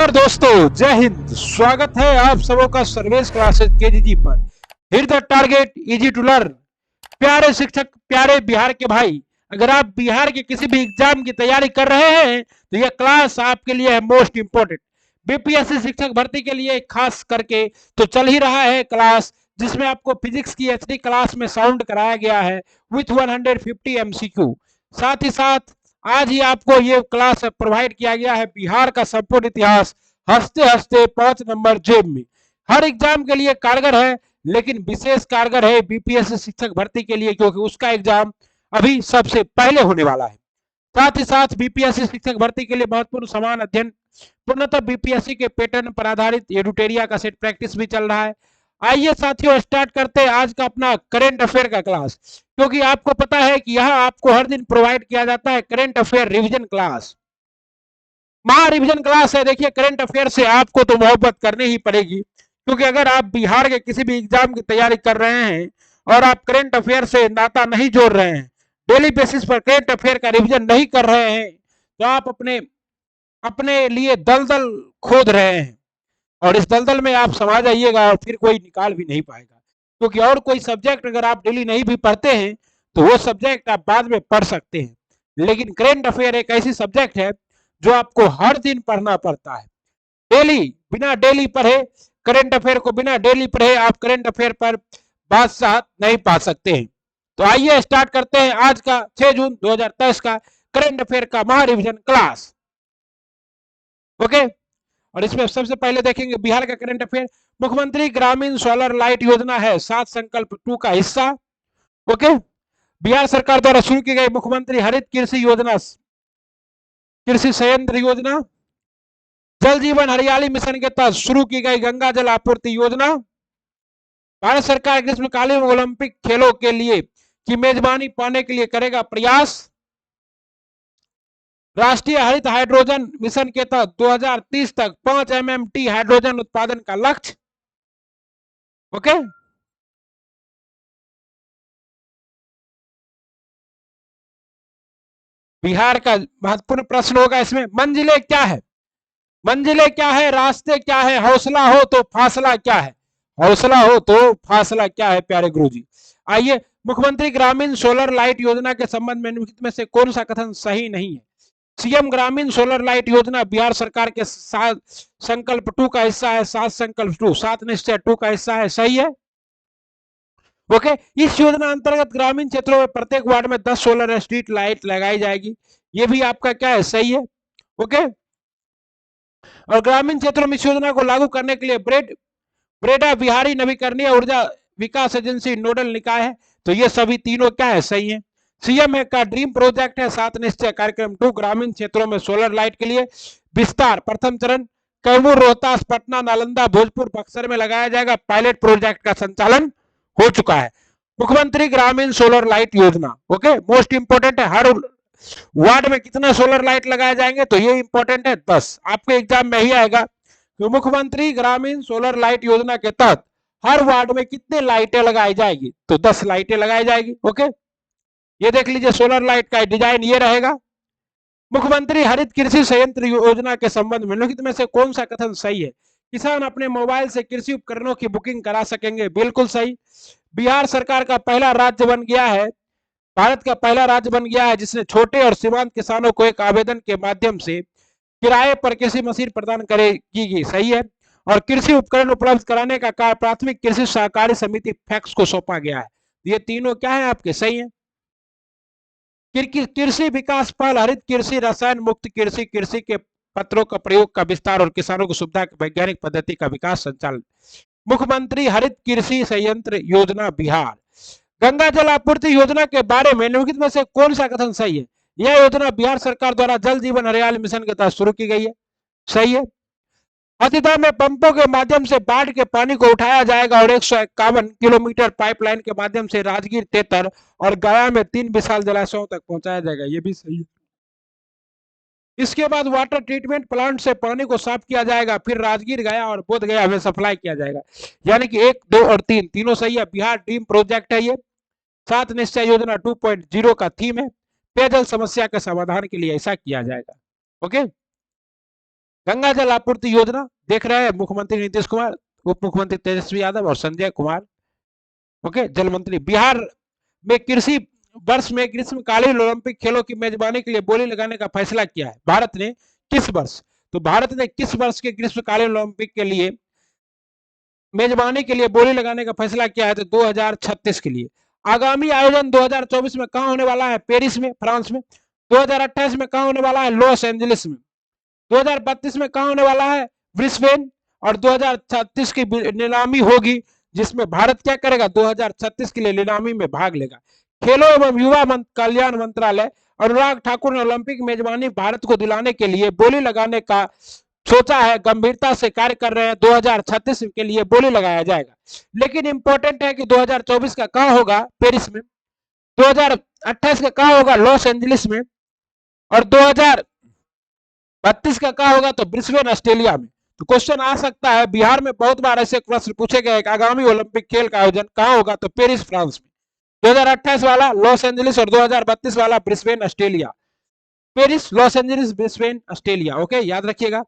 और दोस्तों जय हिंद। स्वागत है आप सबों का सर्वेश क्लासेस केजीजी पर। Hit the target easy to learn. प्यारे शिक्षक, प्यारे बिहार के भाई, अगर आप बिहार के किसी भी एग्जाम की तैयारी कर रहे हैं तो यह क्लास आपके लिए है मोस्ट इंपोर्टेंट। बीपीएससी शिक्षक भर्ती के लिए खास करके तो चल ही रहा है क्लास, जिसमें आपको फिजिक्स की एचडी क्लास में साउंड कराया गया है विथ 150 एमसीक्यू। साथ ही साथ आज ही आपको ये क्लास प्रोवाइड किया गया है बिहार का संपूर्ण इतिहास, हंसते हंसते 5 नंबर जेब में। हर एग्जाम के लिए कारगर है, लेकिन विशेष कारगर है बीपीएससी शिक्षक भर्ती के लिए, क्योंकि उसका एग्जाम अभी सबसे पहले होने वाला है। साथ ही साथ बीपीएससी शिक्षक भर्ती के लिए महत्वपूर्ण समान अध्ययन, पूर्णतः बीपीएससी के पैटर्न पर आधारित एडुटेरिया का सेट प्रैक्टिस भी चल रहा है। आइए साथियों, स्टार्ट करते हैं आज का अपना करंट अफेयर का क्लास, क्योंकि आपको पता है कि यहाँ आपको हर दिन प्रोवाइड किया जाता है करंट अफेयर रिवीजन क्लास। महा रिवीजन क्लास है। देखिए, करंट अफेयर से आपको तो मोहब्बत करनी ही पड़ेगी, क्योंकि अगर आप बिहार के किसी भी एग्जाम की तैयारी कर रहे हैं और आप करंट अफेयर से नाता नहीं जोड़ रहे हैं, डेली बेसिस पर करंट अफेयर का रिवीजन नहीं कर रहे हैं, तो आप अपने अपने लिए दलदल खोद रहे हैं, और इस दलदल में आप समा जाइएगा और फिर कोई निकाल भी नहीं पाएगा। क्योंकि और कोई सब्जेक्ट अगर आप डेली नहीं भी पढ़ते हैं तो वो सब्जेक्ट आप बाद में पढ़ सकते हैं, लेकिन करंट अफेयर एक ऐसी सब्जेक्ट है जो आपको हर दिन पढ़ना पड़ता है। डेली, बिना डेली पढ़े करंट अफेयर को, बिना डेली पढ़े आप करंट अफेयर पर बादशाह नहीं पा सकते हैं। तो आइए स्टार्ट करते हैं आज का 6 जून 2023 का करंट अफेयर का महा रिवीजन क्लास। ओके, और इसमें सबसे पहले देखेंगे बिहार का करंट अफेयर। मुख्यमंत्री ग्रामीण सोलर लाइट योजना है 7 संकल्प 2 का हिस्सा। ओके, बिहार सरकार द्वारा शुरू की गई मुख्यमंत्री हरित कृषि योजना, कृषि संयंत्र योजना, जल जीवन हरियाली मिशन के तहत शुरू की गई गंगा जल आपूर्ति योजना, भारत सरकार ग्रीष्मकालीन ओलंपिक खेलों के लिए की मेजबानी पाने के लिए करेगा प्रयास, राष्ट्रीय हरित हाइड्रोजन मिशन के तहत 2030 तक 5 MMT हाइड्रोजन उत्पादन का लक्ष्य। ओके, बिहार का महत्वपूर्ण प्रश्न होगा इसमें, मंजिलें क्या है? मंजिलें क्या है, रास्ते क्या है, हौसला हो तो फासला क्या है? हौसला हो तो फासला क्या है प्यारे गुरुजी? आइए, मुख्यमंत्री ग्रामीण सोलर लाइट योजना के संबंध में निम्नलिखित में से कौन सा कथन सही नहीं है? सीएम ग्रामीण सोलर लाइट योजना बिहार सरकार के 7 संकल्प 2 का हिस्सा है। 7 संकल्प 2, 7 निश्चय 2 का हिस्सा है, सही है। ओके, इस योजना अंतर्गत ग्रामीण क्षेत्रों में प्रत्येक वार्ड में 10 सोलर स्ट्रीट लाइट लगाई जाएगी। ये भी आपका क्या है, सही है। ओके, और ग्रामीण क्षेत्रों में इस योजना को लागू करने के लिए ब्रेडा बिहारी नवीकरणीय ऊर्जा विकास एजेंसी नोडल निकाय है। तो ये सभी तीनों क्या है, सही है। सीएम का ड्रीम प्रोजेक्ट है 7 निश्चय कार्यक्रम 2, ग्रामीण क्षेत्रों में सोलर लाइट के लिए विस्तार। प्रथम चरण कैमूर, रोहतास, पटना, नालंदा, भोजपुर, बक्सर में लगाया जाएगा। पायलट प्रोजेक्ट का संचालन हो चुका है। मुख्यमंत्री ग्रामीण सोलर लाइट योजना, ओके, मोस्ट इंपोर्टेंट है। हर वार्ड में कितना सोलर लाइट लगाए जाएंगे, तो ये इंपॉर्टेंट है 10। आपके एग्जाम में ही आएगा कि मुख्यमंत्री ग्रामीण सोलर लाइट योजना के तहत हर वार्ड में कितने लाइटें लगाई जाएगी, तो 10 लाइटें लगाई जाएगी। ओके, ये देख लीजिए, सोलर लाइट का डिजाइन ये रहेगा। मुख्यमंत्री हरित कृषि संयंत्र योजना के संबंध में निम्नलिखित में से कौन सा कथन सही है? किसान अपने मोबाइल से कृषि उपकरणों की बुकिंग करा सकेंगे, बिल्कुल सही। बिहार सरकार का पहला राज्य बन गया है, भारत का पहला राज्य बन गया है जिसने छोटे और सीमांत किसानों को एक आवेदन के माध्यम से किराए पर कृषि मशीन प्रदान करेगी, सही है। और कृषि उपकरण उपलब्ध कराने का कार्य प्राथमिक कृषि सहकारी समिति फैक्स को सौंपा गया है। ये तीनों क्या है आपके, सही है। कृषि विकास पहल, हरित कृषि, रसायन मुक्त कृषि, कृषि के पत्रों का प्रयोग का विस्तार और किसानों को सुविधा की वैज्ञानिक पद्धति का विकास संचालन। मुख्यमंत्री हरित कृषि संयंत्र योजना बिहार। गंगा जल आपूर्ति योजना के बारे में निम्नलिखित में से कौन सा कथन सही है? यह योजना बिहार सरकार द्वारा जल जीवन हरियाली मिशन के तहत शुरू की गई है, सही है। अतिदा में पंपों के माध्यम से बाढ़ के पानी को उठाया जाएगा और 151 किलोमीटर पाइपलाइन के माध्यम से राजगीर, तेतर और गया में 3 विशाल जलाशयों तक पहुंचाया जाएगा, ये भी सही है। इसके बाद वाटर ट्रीटमेंट प्लांट से पानी को साफ किया जाएगा, फिर राजगीर, गया और बोध गया में सप्लाई किया जाएगा। यानी कि 1, 2 और 3 तीनों सही है। बिहार ड्रीम प्रोजेक्ट है ये। 7 निश्चय योजना 2.0 का थीम है, पेयजल समस्या के समाधान के लिए ऐसा किया जाएगा। ओके, गंगा जल आपूर्ति योजना देख रहे हैं मुख्यमंत्री नीतीश कुमार, उप मुख्यमंत्री तेजस्वी यादव और संजय कुमार। ओके, जल मंत्री। बिहार में कृषि वर्ष में ग्रीष्मकालीन ओलंपिक खेलों की मेजबानी के लिए बोली लगाने का फैसला किया है भारत ने। किस वर्ष? तो भारत ने किस वर्ष के ग्रीष्मकालीन ओलंपिक के लिए मेजबानी के लिए बोली लगाने का फैसला किया है? तो 2036 के लिए। आगामी आयोजन 2024 में कहां होने वाला है? पेरिस में, फ्रांस में। 2028 में कहां होने वाला है? लॉस एंजलिस में। 2032 में कहां होने वाला है? ब्रिस्बेन। और 2036 की नीलामी होगी जिसमें भारत क्या करेगा? 2036 के लिए नीलामी में भाग लेगा। खेलों एवं युवा कल्याण मंत्रालय अनुराग ठाकुर ने ओलंपिक मेजबानी भारत को दिलाने के लिए बोली लगाने का सोचा है, गंभीरता से कार्य कर रहे हैं। 2036 के लिए बोली लगाया जाएगा। लेकिन इंपॉर्टेंट है कि 2024 का कहां होगा? पेरिस में। 2028 का कहां होगा? लॉस एंजलिस में। और 2032 का कहां होगा? तो ब्रिस्बेन, ऑस्ट्रेलिया में। तो क्वेश्चन आ सकता है, बिहार में बहुत बार ऐसे प्रश्न पूछे गए कि आगामी ओलंपिक खेल का आयोजन कहां होगा? तो पेरिस, फ्रांस में। 2028 वाला लॉस एंजलिस और 2032 वाला Brisbane, Australia. Paris, Los Angeles, Brisbane, Australia. Okay, याद रखिएगा।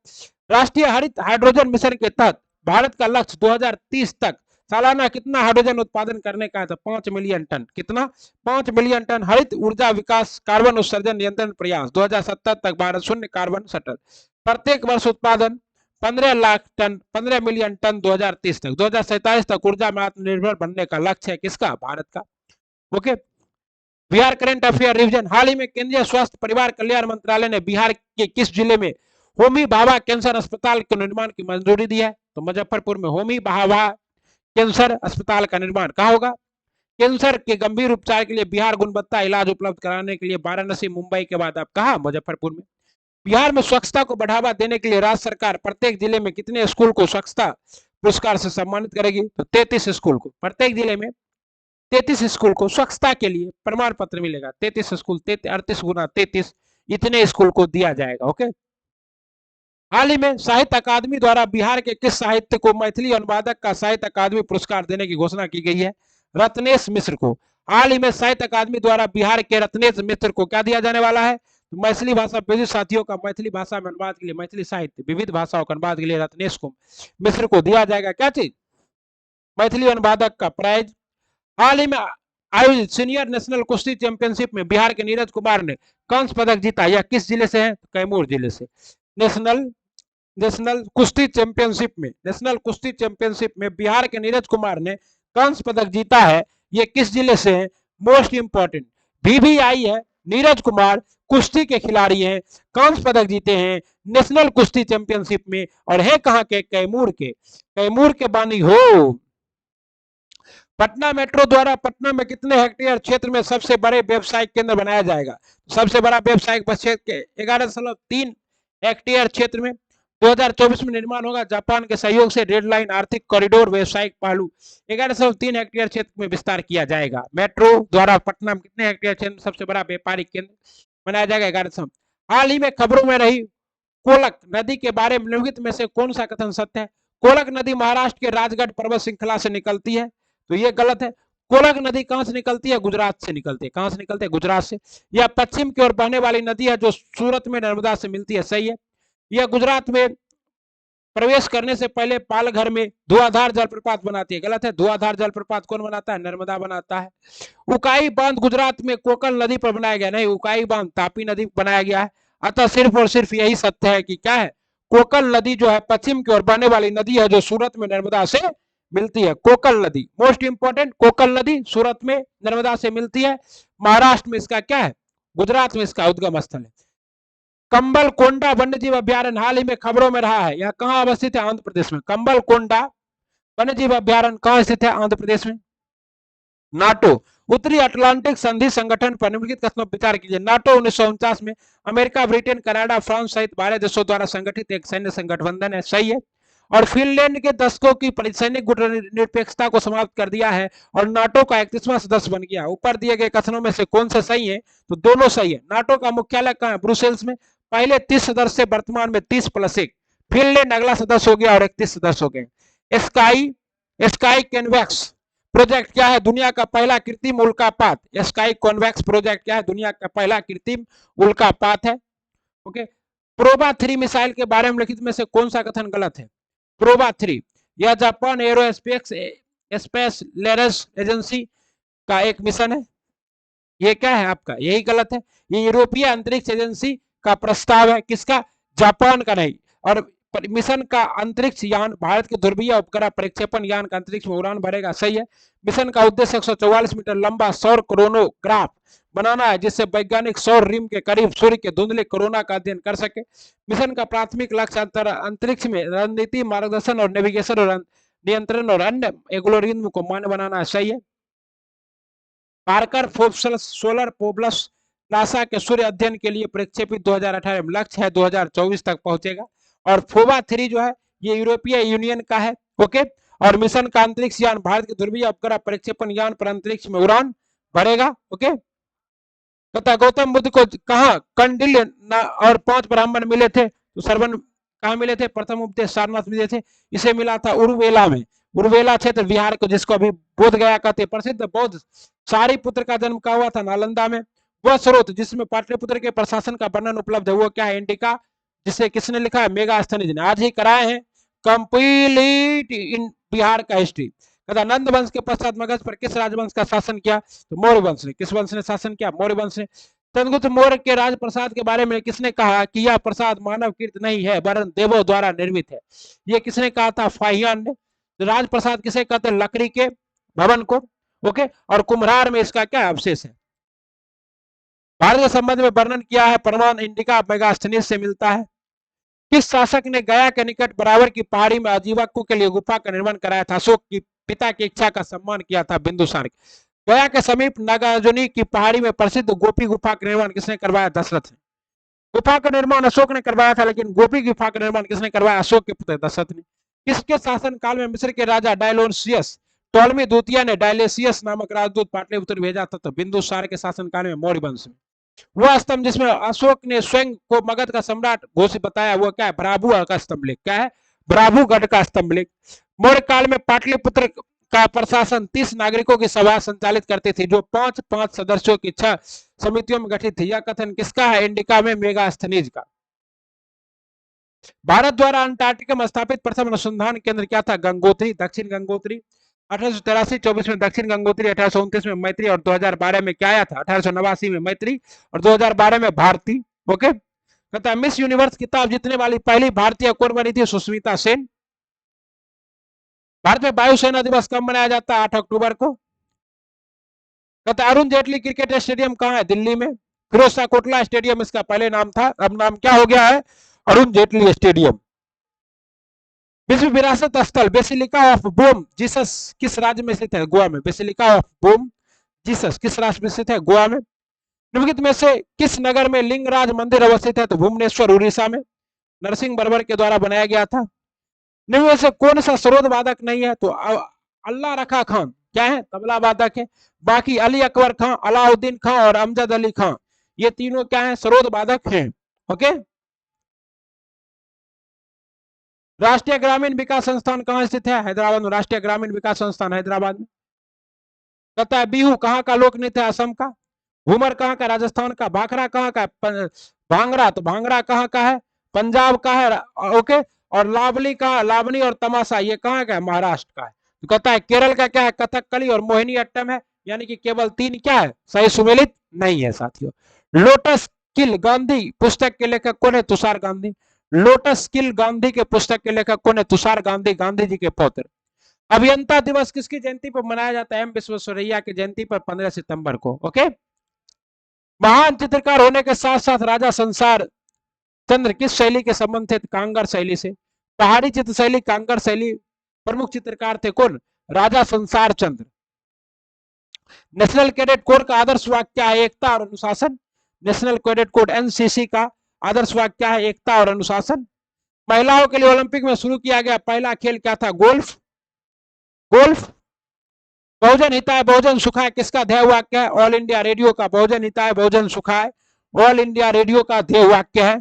राष्ट्रीय हरित हाइड्रोजन मिशन के तहत भारत का लक्ष्य 2030 तक सालाना कितना हाइड्रोजन उत्पादन करने का है? तो 5 मिलियन टन। कितना? 5 मिलियन टन। हरित ऊर्जा विकास कार्बन उत्सर्जन नियंत्रण प्रयास 2070 तक भारत शून्य कार्बन शटल प्रत्येक वर्ष उत्पादन 15 लाख टन, 15 मिलियन टन 2030 तक। 2047 तक ऊर्जा में आत्मनिर्भर बनने का लक्ष्य है किसका? भारत का। Okay, Bihar current affair revision. हाल ही में केंद्रीय स्वास्थ्य परिवार कल्याण मंत्रालय ने बिहार के किस जिले में होमी भाभा कैंसर अस्पताल के निर्माण की मंजूरी दी है? तो मुजफ्फरपुर में होमी भाभा कैंसर अस्पताल का निर्माण कहाँ होगा? कैंसर के गंभीर उपचार के लिए बिहार गुणवत्ता इलाज उपलब्ध कराने के लिए वाराणसी, मुंबई के बाद अब कहा? मुजफ्फरपुर में। बिहार में स्वच्छता को बढ़ावा देने के लिए राज्य सरकार प्रत्येक जिले में कितने स्कूल को स्वच्छता पुरस्कार से सम्मानित करेगी? तो 33 स्कूल को। प्रत्येक जिले में 33 स्कूल को स्वच्छता के लिए प्रमाण पत्र मिलेगा। 33 स्कूल, 38 गुना 33, इतने स्कूल को दिया जाएगा। ओके, हाल ही में साहित्य अकादमी द्वारा बिहार के किस साहित्य को मैथिली अनुवादक का साहित्य अकादमी पुरस्कार देने की घोषणा की गई है? रत्नेश मिश्र को। हाल ही में साहित्य अकादमी द्वारा बिहार के रत्नेश मिश्र को क्या दिया जाने वाला है? तो मैथिली भाषा विविध साथियों का मैथिली भाषा में अनुवाद के लिए, मैथिली साहित्य विविध भाषाओं का अनुवाद के लिए रत्नेश को मिश्र को दिया जाएगा क्या चीज? मैथिली अनुवादक का प्राइज। हाल ही में आयोजित सीनियर नेशनल कुश्ती चैंपियनशिप में बिहार के नीरज कुमार ने कांस्य पदक जीता। यह किस जिले से है? कैमूर जिले से। नेशनल कुश्ती चैंपियनशिप में बिहार के नीरज कुमार ने कांस्य पदक जीता है। ये किस जिले से है? मोस्ट इंपॉर्टेंट, VVI है। नीरज कुमार कुश्ती के खिलाड़ी हैं, कांस्य पदक जीते हैं नेशनल कुश्ती चैंपियनशिप में, और है कहां के? कैमूर के। कैमूर के बानी हो। पटना मेट्रो द्वारा पटना में कितने हेक्टेयर क्षेत्र में सबसे बड़े व्यवसायिक केंद्र बनाया जाएगा? सबसे बड़ा व्यवसायिक क्षेत्र 11.3 हेक्टेयर क्षेत्र में 2024 में निर्माण होगा। जापान के सहयोग से रेड लाइन आर्थिक कॉरिडोर व्यवसायिक पहलू 11.3 हेक्टेयर क्षेत्र में विस्तार किया जाएगा। मेट्रो द्वारा पटना में कितने हेक्टेयर क्षेत्र में सबसे बड़ा व्यापारिक केंद्र बनाया जाएगा? 11। हाल ही में खबरों में रही कोलक नदी के बारे में निम्नलिखित में से कौन सा कथन सत्य है? कोलक नदी महाराष्ट्र के राजगढ़ पर्वत श्रृंखला से निकलती है, तो ये गलत है। कोलक नदी कहां से निकलती है? गुजरात से निकलती है। कहां से निकलती है? गुजरात से। यह पश्चिम की ओर बहने वाली नदी है जो सूरत में नर्मदा से मिलती है। सही है। यह गुजरात में प्रवेश करने से पहले पालघर में धुआंधार जलप्रपात बनाती है। गलत है। धुआंधार जलप्रपात कौन बनाता है? नर्मदा बनाता है। उकाई बांध गुजरात में कोकल नदी पर बनाया गया। नहीं, उकाई बांध तापी नदी पर बनाया गया है। अतः सिर्फ और सिर्फ यही सत्य है कि क्या है? कोकल नदी जो है पश्चिम की ओर बहने वाली नदी है जो सूरत में नर्मदा से मिलती है। कोकल नदी मोस्ट इंपॉर्टेंट, कोकल नदी सूरत में नर्मदा से मिलती है। महाराष्ट्र में इसका क्या है? गुजरात में इसका उद्गम स्थल है। कंबल कोंडा वन्य जीव अभ्यारण्य हाल ही में खबरों में रहा है। यह कहां अवस्थित है? आंध्र प्रदेश में। कंबल कोंडा वन्य जीव अभ्यारण्य कहां स्थित है? आंध्र प्रदेश में। नाटो उत्तरी अटलांटिक संधि संगठन पर निम्नलिखित कथनों पर विचार कीजिए। नाटो 1949 में अमेरिका, ब्रिटेन, कनाडा, फ्रांस सहित 12 देशों द्वारा संगठित एक सैन्य संगठन है। सही है। और फिनलैंड के दशकों की सैनिक निरपेक्षता को समाप्त कर दिया है और नाटो का 31वां सदस्य बन गया। ऊपर दिए गए कथनों में से कौन से सही है? तो दोनों सही है। नाटो का मुख्यालय कहां है? ब्रुसेल्स में। पहले 30 सदस्य, वर्तमान में 30+1। फिनलैंड अगला सदस्य हो गया और 31 सदस्य हो गए। स्काई कॉन्वेक्स प्रोजेक्ट क्या है? दुनिया का पहला कृत्रिम उल्कापात। स्काई कॉन्वेक्स प्रोजेक्ट क्या है? दुनिया का पहला कृत्रिम उल्कापात है। ओके, प्रोबा 3 मिसाइल के बारे में लिखित में से कौन सा कथन गलत है? प्रोबा 3 यह जापान एरोस्पेस स्पेस लेरेस एजेंसी का एक मिशन है। ये क्या है आपका? यही गलत है। ये यूरोपीय अंतरिक्ष एजेंसी का प्रस्ताव है। किसका? जापान का नहीं। और मिशन का अंतरिक्ष यान भारत के ध्रुवीय उपग्रह प्रक्षेपण यान का अंतरिक्ष में उड़ान भरेगा। सही है। मिशन का उद्देश्य 144 मीटर लंबा सौर कोरोनोग्राफ बनाना है, जिससे वैज्ञानिक सौर रिम के करीब सूर्य के धुंधले कोरोना का अध्ययन कर सके। मिशन का प्राथमिक लक्ष्य अंतरिक्ष में रणनीति, मार्गदर्शन और नेविगेशन और नियंत्रण और अन्य एल्गोरिथम को मान्य बनाना है। सही है। पार्कर फोब्स सोलर पोबलस नासा के सूर्य अध्ययन के लिए प्रक्षेपित 2018 में, लक्ष्य है 2024 तक पहुंचेगा। और फोबा 3 जो है ये यूरोपीय यूनियन का है। ओके। और मिशन का अंतरिक्ष यान भारत के ध्रुवीय उपग्रह प्रक्षेपण यान पर अंतरिक्ष में उड़ान भरेगा। ओके। तथा गौतम बुद्ध को कहा कंडिल और 5 ब्राह्मण मिले थे, तो सरवन कहा मिले थे? प्रथम उपदेश सारनाथ मिले थे। इसे मिला था उरुवेला में। उरुवेला क्षेत्र बिहार को, जिसको अभी बोध गया कहते। प्रसिद्ध बौद्ध सारी पुत्र का जन्म कहा हुआ था? नालंदा में। वह स्रोत जिसमें पाटलिपुत्र के प्रशासन का वर्णन उपलब्ध है वो क्या है? इंडिका। जिसे किसने लिखा है? मेगास्थनीज ने। आज ही कराए हैं कंप्लीट इन बिहार का हिस्ट्री। नंद वंश के पश्चात मगध पर किस राजवंश का शासन किया? तो मौर्य वंश ने। किस वंश ने शासन किया? मौर्य वंश ने। चंद्रगुप्त मौर्य के राजप्रसाद के बारे में किसने कहा कि यह प्रसाद मानव कृत नहीं है वरन देवों द्वारा निर्मित है? ये किसने कहा था? फाहियान ने। तो राजप्रसाद किसे कहते हैं? लकड़ी के भवन को। ओके। और कुम्हार में इसका क्या अवशेष है? भारत के संबंध में वर्णन किया है प्रमाण इंडिका मेगास्थनीज से मिलता है। किस शासक ने गया के निकट बराबर की पहाड़ी में आजीवकों के लिए गुफा का निर्माण कराया था? अशोक की पिता की इच्छा का सम्मान किया था बिंदुसार। गया के समीप नागार्जुनी की पहाड़ी में प्रसिद्ध गोपी गुफा का निर्माण किसने करवाया? दशरथ ने। गुफा का निर्माण अशोक ने करवाया था, लेकिन गोपी गुफा का निर्माण किसने करवाया? अशोक के पुत्र दशरथ ने। किसके शासन काल में मिस्र के राजा डायलोसियस टॉलमी द्वितीय ने डायलेसियस नामक राजदूत पाटलिपुत्र भेजा था? तो बिंदुसार के शासन काल में, मौर्य वंश में। वह स्तंभ जिसमें अशोक ने स्वयं को मगध का सम्राट घोषित बताया वो क्या है? भ्राभु का स्तंभ लेख। क्या है? भ्राभुगढ़ का स्तंभ लेख। मौर्य काल में पाटलिपुत्र का प्रशासन 30 नागरिकों की सभा संचालित करती थी, जो 5-5 सदस्यों की 6 समितियों में गठित थी। यह कथन किसका है? इंडिका में मेगास्थनीज का। भारत द्वारा अंटार्कटिका में स्थापित प्रथम अनुसंधान केंद्र क्या था? गंगोत्री, दक्षिण गंगोत्री। 1883-24 में दक्षिण गंगोत्री, 1829 में मैत्री और 2012 में क्या आया था? 1889 में मैत्री और 2012 में भारती। ओके। कहता है मिस यूनिवर्स किताब जीतने वाली पहली भारतीय कौन बनी थी? सुष्मिता सेन। भारत में वायुसेना दिवस कब मनाया जाता है? 8 अक्टूबर को। कहता है अरुण जेटली क्रिकेट स्टेडियम कहाँ है? दिल्ली में। फिरोज शाह कोटला स्टेडियम इसका पहले नाम था, अब नाम क्या हो गया है? अरुण जेटली स्टेडियम। विश्व विरासत स्थल बेसिलिका ऑफ बोम जीसस किस राज्य में स्थित है? गोवा में। बेसिलिका ऑफ बोम जीसस किस राज्य में स्थित है? गोवा में। निम्नलिखित में से किस नगर में लिंगराज मंदिर अवस्थित है? तो भुवनेश्वर उड़ीसा में। नरसिंह बर्बर के द्वारा बनाया गया था। निम्न में से कौन सा सरोद वादक नहीं है? तो अल्लाह रखा खान क्या है? तबला वादक है। बाकी अली अकबर खां, अलाउद्दीन खां और अमजद अली खां, ये तीनों क्या है? सरोद वादक हैं। ओके। राष्ट्रीय ग्रामीण विकास संस्थान कहाँ स्थित है? हैदराबाद में। राष्ट्रीय ग्रामीण विकास संस्थान हैदराबाद में। कहता है बिहू कहाँ का लोक नृत्य है? असम का। घूमर कहाँ का? राजस्थान का। भाखड़ा कहाँ का? भांगड़ा, तो भांगड़ा कहाँ का है? पंजाब का है। ओके। और लावली कहाँ? लावनी और तमाशा ये कहाँ का है? महाराष्ट्र का है। तो कहता है केरल का क्या है? कथकली और मोहिनी अट्टम है। यानी कि केवल 3 क्या है? सही सुमेलित नहीं है साथियों। लोटस किल गांधी पुस्तक के लेखक कौन है? तुषार गांधी। लोटस किल गांधी के पुस्तक के लेखक कौन है? तुषार गांधी, गांधी जी के पौत्र। अभियंता दिवस किसकी जयंती पर मनाया जाता है? एम विश्वेश्वरैया की जयंती पर 15 सितंबर को। ओके। महान चित्रकार होने के साथ साथ राजा संसार चंद्र किस शैली के संबंध थे? कांगर शैली से। पहाड़ी चित्र शैली, कांगर शैली। प्रमुख चित्रकार थे कौन? राजा संसार चंद्र। नेशनल कैडेट कोर का आदर्श वाक्य क्या है? एकता और अनुशासन। नेशनल कैडेट कोड एनसीसी का आदर्श वाक्य क्या है? एकता और अनुशासन। महिलाओं के लिए ओलंपिक में शुरू किया गया पहला खेल क्या था? गोल्फ। गोल्फ। बहुजन हिताय बहुजन सुखाय किसका ध्येय वाक्य है? ऑल इंडिया रेडियो का। बहुजन हिताय बहुजन सुखाय ऑल इंडिया रेडियो का ध्येय वाक्य है।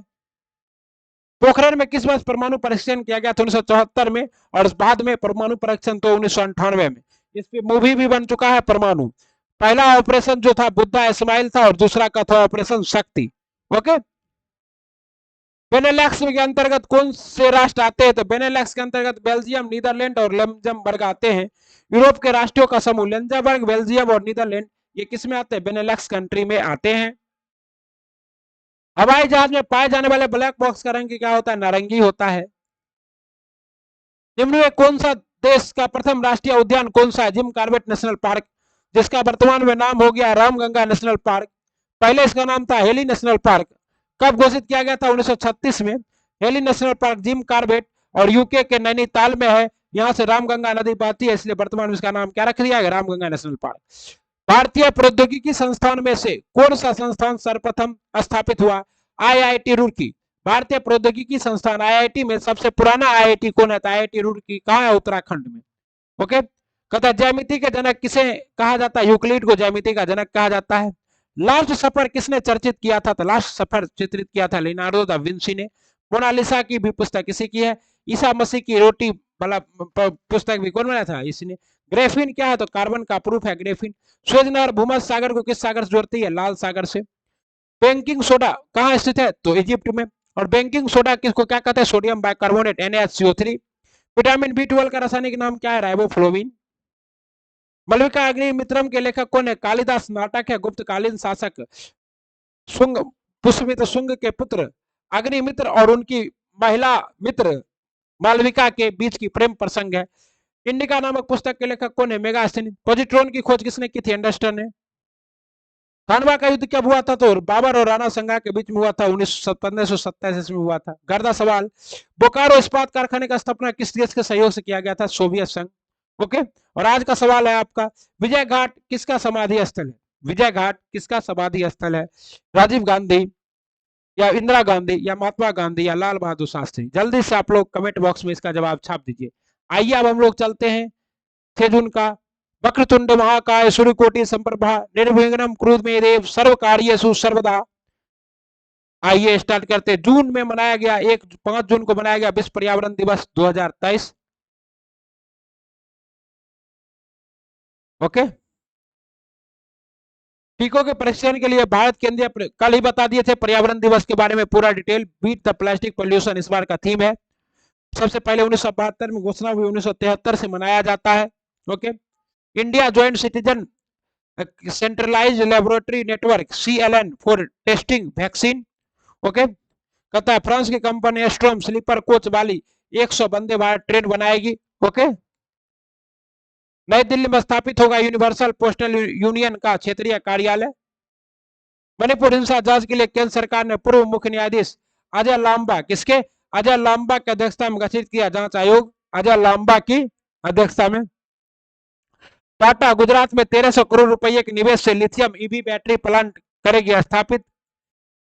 पोखरण में किस वर्ष परमाणु परीक्षण किया गया था? 1974 में। और बाद में परमाणु परीक्षण तो 1998 में। इस पे मूवी भी बन चुका है परमाणु। पहला ऑपरेशन जो था बुद्धा इस्माइल था और दूसरा का था ऑपरेशन शक्ति। ओके। बेनेलैक्स के अंतर्गत कौन से राष्ट्र आते हैं? तो बेनेलैक्स के अंतर्गत बेल्जियम, नीदरलैंड और लक्जमबर्ग आते हैं। यूरोप के राष्ट्रों का समूह लक्जमबर्ग, बेल्जियम और नीदरलैंड ये किस में आते हैं? बेनेलैक्स कंट्री में आते हैं। हवाई जहाज में पाए जाने वाले ब्लैक बॉक्स का रंग क्या होता है? नारंगी होता है। निम्न में कौन सा देश का प्रथम राष्ट्रीय उद्यान कौन सा है? जिम कॉर्बेट नेशनल पार्क, जिसका वर्तमान में नाम हो गया रामगंगा नेशनल पार्क। पहले इसका नाम था हेली नेशनल पार्क। कब घोषित किया गया था? 1936 में। Heli national park Jim Corbett और यूके के नैनीताल में है। यहाँ से रामगंगा नदी बहती है, इसलिए वर्तमान में इसका नाम क्या रख दिया गया? Ramganga national park. भारतीय प्रौद्योगिकी संस्थान में से कौन सा संस्थान सर्वप्रथम स्थापित हुआ? आईआईटी रुड़की। भारतीय प्रौद्योगिकी संस्थान आईआईटी में सबसे पुराना आईआईटी कौन है? आईआईटी रुड़की कहाँ है? उत्तराखंड में। ओके, कहता ज्यामिति के जनक किसे कहा जाता है? यूक्लिड को ज्यामिति का जनक कहा जाता है। लास्ट सफर किसने चर्चित किया था? तो लास्ट सफर चित्रित किया था लियोनार्डो दा विंसी ने। मोनालिसा की भी पुस्तक किसी की है? ईसा मसीह की रोटी वाला पुस्तक भी कौन बनाया था? इसने। ग्रेफिन क्या है? तो कार्बन का प्रूफ है ग्रेफिन। स्वेज नहर भूमध्य सागर को किस सागर से जोड़ती है? लाल सागर से। बेकिंग सोडा कहाँ स्थित है? तो इजिप्ट में। और बेकिंग सोडा किसको क्या कहते हैं? Sodium bicarbonate NaCO3। Vitamin B12 का रासायनिक नाम क्या है? राइबोफ्लोविन। मलविका अग्निमित्रम के लेखक कौन है? कालिदास। नाटक है गुप्तकालीन शासक शुंग पुष्पमित्र शुंग के पुत्र अग्निमित्र और उनकी महिला मित्र मालविका के बीच की प्रेम प्रसंग है। इंडिका नामक पुस्तक के लेखक कौन है? मेगास्थनीज। पॉजिट्रॉन की खोज किसने की थी? एंडरस्टन ने। खानवा का युद्ध कब हुआ था? तो बाबर और राणा संगा के बीच में हुआ था, 1527 में हुआ था। गर्दा सवाल, बोकारो इस्पात कारखाने का स्थापना किस देश के सहयोग से किया गया था? सोवियत संघ। ओके, और आज का सवाल है आपका, विजय घाट किसका समाधि स्थल है? विजय घाट किसका समाधि स्थल है? राजीव गांधी या इंदिरा गांधी या महात्मा गांधी या लाल बहादुर शास्त्री? जल्दी से आप लोग कमेंट बॉक्स में इसका जवाब छाप दीजिए। आइए अब हम लोग चलते हैं 6 जून का। वक्रतुंड महाकाय सूर्यकोटि संप्रभा निर्विघ्नं कुरु मे देव सर्व कार्येषु सर्वदा। आइए स्टार्ट करते। जून में मनाया गया 5 जून को मनाया गया विश्व पर्यावरण दिवस 2023। ओके, टीकों के परीक्षण के लिए भारत केंद्रीय कल ही बता दिए थे पर्यावरण दिवस के बारे में पूरा detail. Beat the plastic pollution इस बार का थीम है। सबसे पहले 1972 में घोषणा हुई, 1973 से मनाया जाता है। Okay, India joint citizen centralised laboratory network CLN for testing vaccine. Okay, कहता है फ्रांस की कंपनी एस्ट्रोम स्लीपर कोच वाली 100 वंदे भारत ट्रेन बनाएगी। ओके, नई दिल्ली में स्थापित होगा यूनिवर्सल पोस्टल यूनियन का क्षेत्रीय कार्यालय। मणिपुर हिंसा जांच के लिए केंद्र सरकार ने पूर्व मुख्य न्यायाधीश अजय लांबा किसके? अजय लांबा की अध्यक्षता में गठित किया जांच आयोग। अजय लांबा की अध्यक्षता में। टाटा गुजरात में 1300 करोड़ रुपए के निवेश से लिथियम EV बैटरी प्लांट करेगी स्थापित।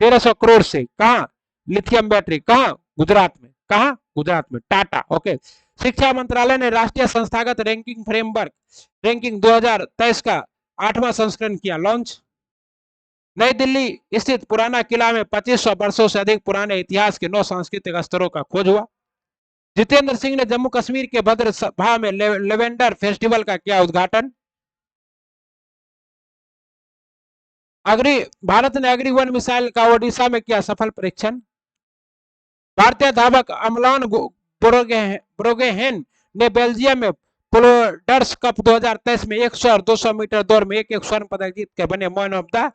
1300 करोड़ से कहा? लिथियम बैटरी कहा? गुजरात में। कहा? गुजरात में। टाटा। ओके, शिक्षा मंत्रालय ने राष्ट्रीय संस्थागत रैंकिंग फ्रेमवर्क रैंकिंग 2023 का 8वां संस्करण किया लॉन्च। नई दिल्ली स्थित पुराना किला में 2500 वर्षों से अधिक पुराने इतिहास के 9 सांस्कृतिक स्तरों का खोज हुआ। जितेंद्र सिंह ने जम्मू कश्मीर के भद्र सभा में लेवेंडर फेस्टिवल का किया उद्घाटन। भारत ने अग्नि-1 मिसाइल का ओडिशा में किया सफल परीक्षण। भारतीय धावक अमलान ब्रोगेहेन ने बेल्जियम में पोलोडर्स कप 2023 में 100 और 200 मीटर दौड़ में एक स्वर्ण पदक जीत के बने मैन ऑफ द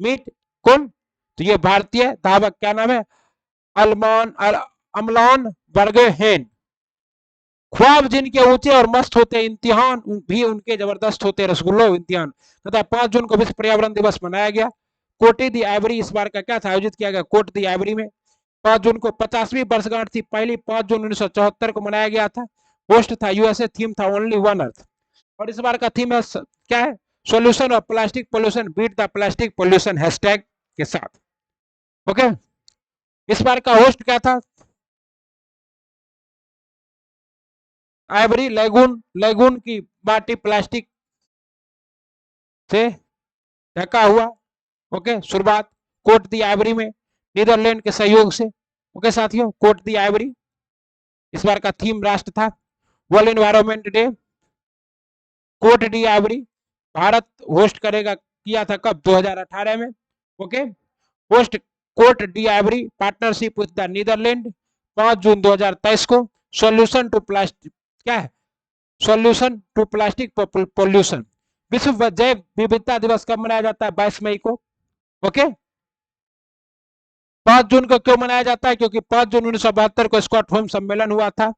मीट। कौन? तो ये भारतीय धावक क्या नाम है? अमलान बर्गेहेन। ख्वाब जिनके ऊंचे और मस्त होते, इम्तिहान भी उनके जबरदस्त होते, रसगुल्लो इम्तिहान। तथा 5 जून को विश्व पर्यावरण दिवस मनाया गया। कोटी दी आइवरी इस बार का क्या था? आयोजित किया गया कोट दी आइवरी में। 5 जून को 50वीं वर्षगांठ थी। पहली 5 जून 1974 को मनाया गया था। होस्ट था यूएसए। थीम था ओनली वन अर्थ। और इस बार का थीम है क्या है? Solution of plastic pollution, beat the plastic pollution hashtag के साथ। ओके, इस बार का होस्ट क्या था? Ivory lagoon. लैगून की माटी प्लास्टिक से ढका हुआ। ओके, शुरुआत कोट दी आइवरी में नीदरलैंड के सहयोग से। ओके साथियों, कोट दी आइवरी इस बार का थीम राष्ट्र था। World environment day Cote d' Ivoire Bharat host करेगा। किया था कब? 2018 में। Okay, host Cote d' Ivoire partnership with the Netherlands 5 जून 2023 को। सॉल्यूशन टू प्लास्टिक क्या है, सॉल्यूशन टू प्लास्टिक पोल्यूशन। विश्व जैव विविधता दिवस कब मनाया जाता है, 22 मई को। ओके, 5 जून को क्यों मनाया जाता है, क्योंकि 5 जून 1972 को स्टॉकहोम सम्मेलन हुआ था।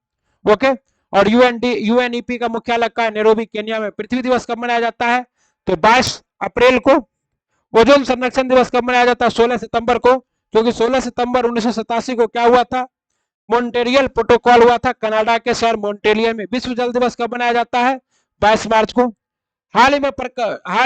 ओके, और यूएनईपी का मुख्यालय का नैरोबी केन्या में। पृथ्वी दिवस कब मनाया जाता है, तो 22 अप्रैल को। ओजोन संरक्षण दिवस कब मनाया जाता है, 16 सितंबर को, क्योंकि 16 सितंबर 1987 को क्या हुआ था, मॉन्ट्रियल प्रोटोकॉल हुआ था कनाडा के शहर मॉन्ट्रियल में। विश्व जल दिवस कब मनाया जाता है, 22 मार्च को। हाल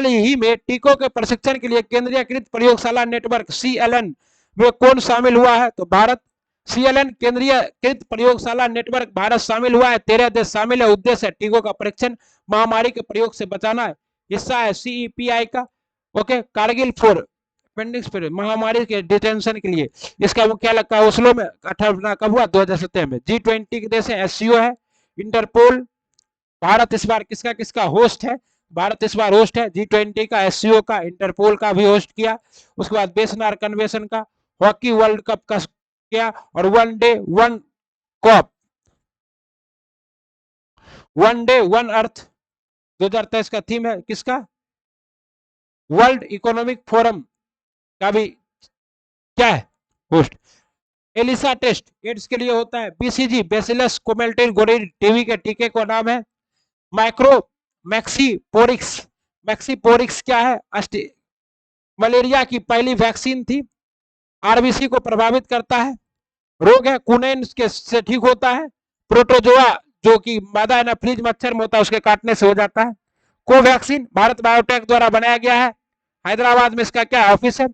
ही में टीकों के प्रशिक्षण के लिए केंद्रीयकृत प्रयोगशाला नेटवर्क CLN में कौन शामिल हुआ है, तो भारत। CLN केंद्रीयकृत प्रयोगशाला नेटवर्क भारत शामिल हुआ है, 13 देश शामिल है। उद्देश्य है टीकों का परीक्षण महामारी के प्रयोग से बचाना है। हिस्सा है CEPI का। ओके, कारगिल फोर अपेंडिक्स पर महामारी के डिटेंशन के लिए। इसका मुख्यालय का ओस्लो में 18 कब हुआ, 2017 में। G20 के देश है, SCO है, इंटरपोल। भारत इस बार किसका किसका होस्ट है, भारत इस बार होस्ट है G20 का, SCO का, इंटरपोल का भी होस्ट किया। उसके बाद बेसनार कन्वेंशन का, हॉकी वर्ल्ड कप का किया, और वन डे वन अर्थ 2023 का थीम है किसका, वर्ल्ड इकोनॉमिक फोरम का भी क्या है, होस्ट। एलिसा टेस्ट एड्स के लिए होता है। BCG बेसिलस कोमेल्टिन गोरिल टीबी के टीके का नाम है। मैक्सीपोरिक्स क्या है, मलेरिया की पहली वैक्सीन थी। RBC को प्रभावित करता है। रोग है कुनैन के से ठीक होता है। प्रोटोजोआ जो कि मादा एनाफ्लीज मच्छर में होता है उसके काटने से हो जाता है। कोवैक्सीन भारत बायोटेक द्वारा बनाया गया है। हैदराबाद में इसका क्या ऑफिस है।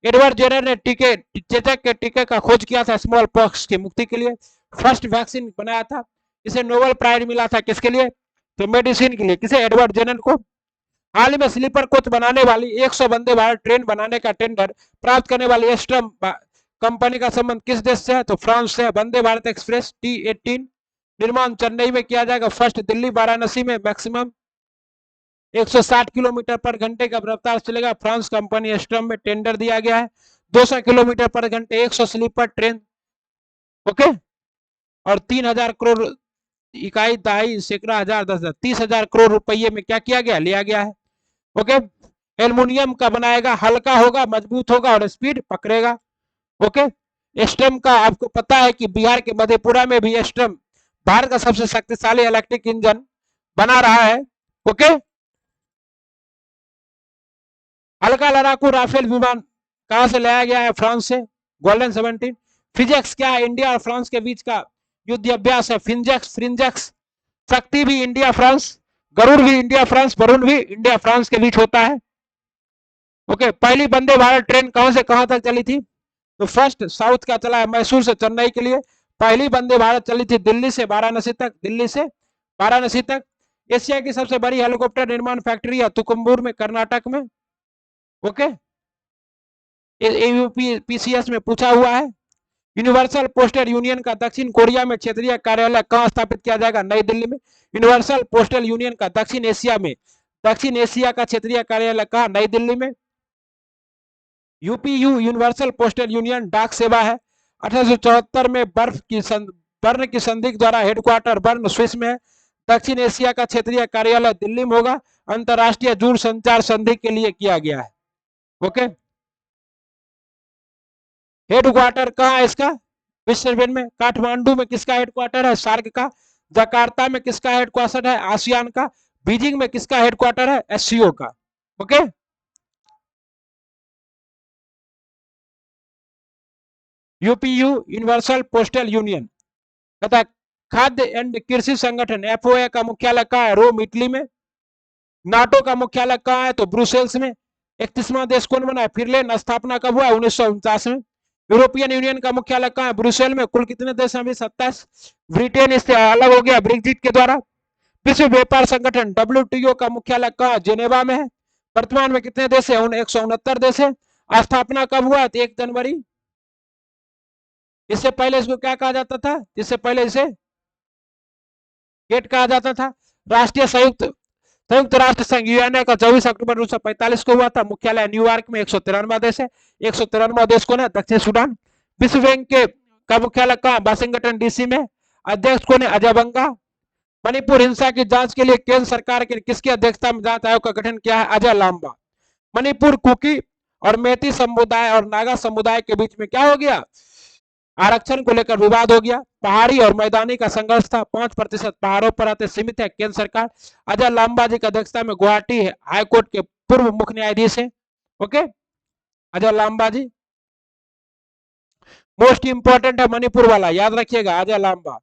एडवर्ड जेनर ने चेचक के टीके का खोज किया था स्मॉल पॉक्स की मुक्ति के लिए। फर्स्ट वैक्सीन बनाया था। इसे नोबेल प्राइज मिला था किसके लिए, तो मेडिसिन के लिए। किसे, एडवर्ड जेनर को। हाल ही में स्लीपर कोच बनाने वाली 100 वंदे भारत ट्रेन बनाने का टेंडर प्राप्त करने वाली एस्ट्रम कंपनी का संबंध किस देश से है, तो फ्रांस से। वंदे भारत एक्सप्रेस T18 निर्माण चेन्नई में किया जाएगा। फर्स्ट दिल्ली वाराणसी में मैक्सिमम 160 किलोमीटर पर घंटे का रफ्तार चलेगा। फ्रांस कंपनी एस्ट्रम में टेंडर दिया गया है। 200 किलोमीटर पर घंटे 100 स्लीपर ट्रेन। ओके, और 3000 करोड़ इकाई दहाई सैकड़ा हजार 10,000 30,000 करोड़ रुपये में क्या किया गया, लिया गया है। ओके, एल्युमिनियम का बनाएगा, हल्का होगा, मजबूत होगा और स्पीड पकड़ेगा। ओके, एस्ट्रम का आपको पता है कि बिहार के मधेपुरा में भी एस्ट्रम भारत का सबसे शक्तिशाली इलेक्ट्रिक इंजन बना रहा है। ओके, हल्का लड़ाकू राफेल विमान कहां से लाया गया है, फ्रांस से। गोल्डन 17। फिजेक्स क्या है, इंडिया और फ्रांस के बीच का युद्ध अभ्यास है। फ्रिंजेक्स। शक्ति भी इंडिया फ्रांस, गरुड़ भी इंडिया फ्रांस, वरुण भी इंडिया फ्रांस के बीच होता है। ओके, पहली वंदे भारत ट्रेन कहां से कहां तक चली थी, तो फर्स्ट साउथ का चला है मैसूर से चेन्नई के लिए। पहली वंदे भारत चली थी दिल्ली से वाराणसी तक। एशिया की सबसे बड़ी हेलीकॉप्टर निर्माण फैक्ट्री है तुकुम्बुर में, कर्नाटक में। ओके, PCS में पूछा हुआ है। यूनिवर्सल पोस्टल यूनियन का दक्षिण कोरिया में क्षेत्रीय कार्यालय कहां स्थापित किया जाएगा, नई दिल्ली में। यूनिवर्सल पोस्टल यूनियन का दक्षिण एशिया का क्षेत्रीय कार्यालय कहां, नई दिल्ली में। UPU यूनिवर्सल पोस्टल यूनियन डाक सेवा है। 1874 में बर्न की संधि द्वारा हेडक्वार्टर बर्न स्विस में है। दक्षिण एशिया का क्षेत्रीय कार्यालय दिल्ली में होगा। अंतरराष्ट्रीय दूरसंचार संधि के लिए किया गया है। ओके, हेडक्वार्टर कहाँ है इसका, विश्व में। काठमांडू में किसका हेडक्वार्टर है, सार्क का। जकार्ता में किसका हेडक्वार्टर है, आसियान का। बीजिंग में किसका हेडक्वार्टर है, SCO का। Okay, UPU universal postal union तथा खाद्य एंड कृषि संगठन FOA का मुख्यालय कहाँ है, रोम इटली में। नाटो का मुख्यालय कहाँ है, तो ब्रुसेल्स में। 31वां देश कौन बना है, फिनलैंड। स्थापना कब हुआ, 1949 में। यूरोपियन यूनियन का मुख्यालय कहाँ है, ब्रुसेल में। कुल कितने देश हैं, 27। ब्रिटेन इससे अलग हो गया ब्रेक्जिट के द्वारा। विश्व व्यापार संगठन WTO का मुख्यालय कहाँ, जेनेवा में है। वर्तमान में कितने देश है, 169 देश है। स्थापना कब हुआ, 1 जनवरी। इससे पहले इसको क्या कहा जाता था, इससे पहले इसे गेट कहा जाता था। राष्ट्रीय संयुक्त संयुक्त राष्ट्र संघ यूएनए का 24 अक्टूबर 1945 को हुआ था। मुख्यालय न्यूयॉर्क में। 193वां देश है। 193वां देश कौन है? दक्षिण सूडान। विश्व बैंक के का मुख्यालय कहाँ? वाशिंगटन डीसी में। अध्यक्ष कौन है? अजय बंगा। मणिपुर हिंसा की जांच के लिए केंद्र सरकार के किसकी अध्यक्षता में जांच आयोग का गठन किया है? अजय लांबा। मणिपुर कुकी और मेती समुदाय और नागा समुदाय के बीच में क्या हो गया? आरक्षण को लेकर विवाद हो गया। पहाड़ी और मैदानी का संघर्ष था। 5% पहाड़ों पर आते सीमित है केंद्र सरकार। अजय लांबा जी की अध्यक्षता में गुवाहाटी हाईकोर्ट के पूर्व मुख्य न्यायाधीश है। ओके, अजय लांबा जी मोस्ट इंपोर्टेंट है मणिपुर वाला, याद रखिएगा, अजय लांबा।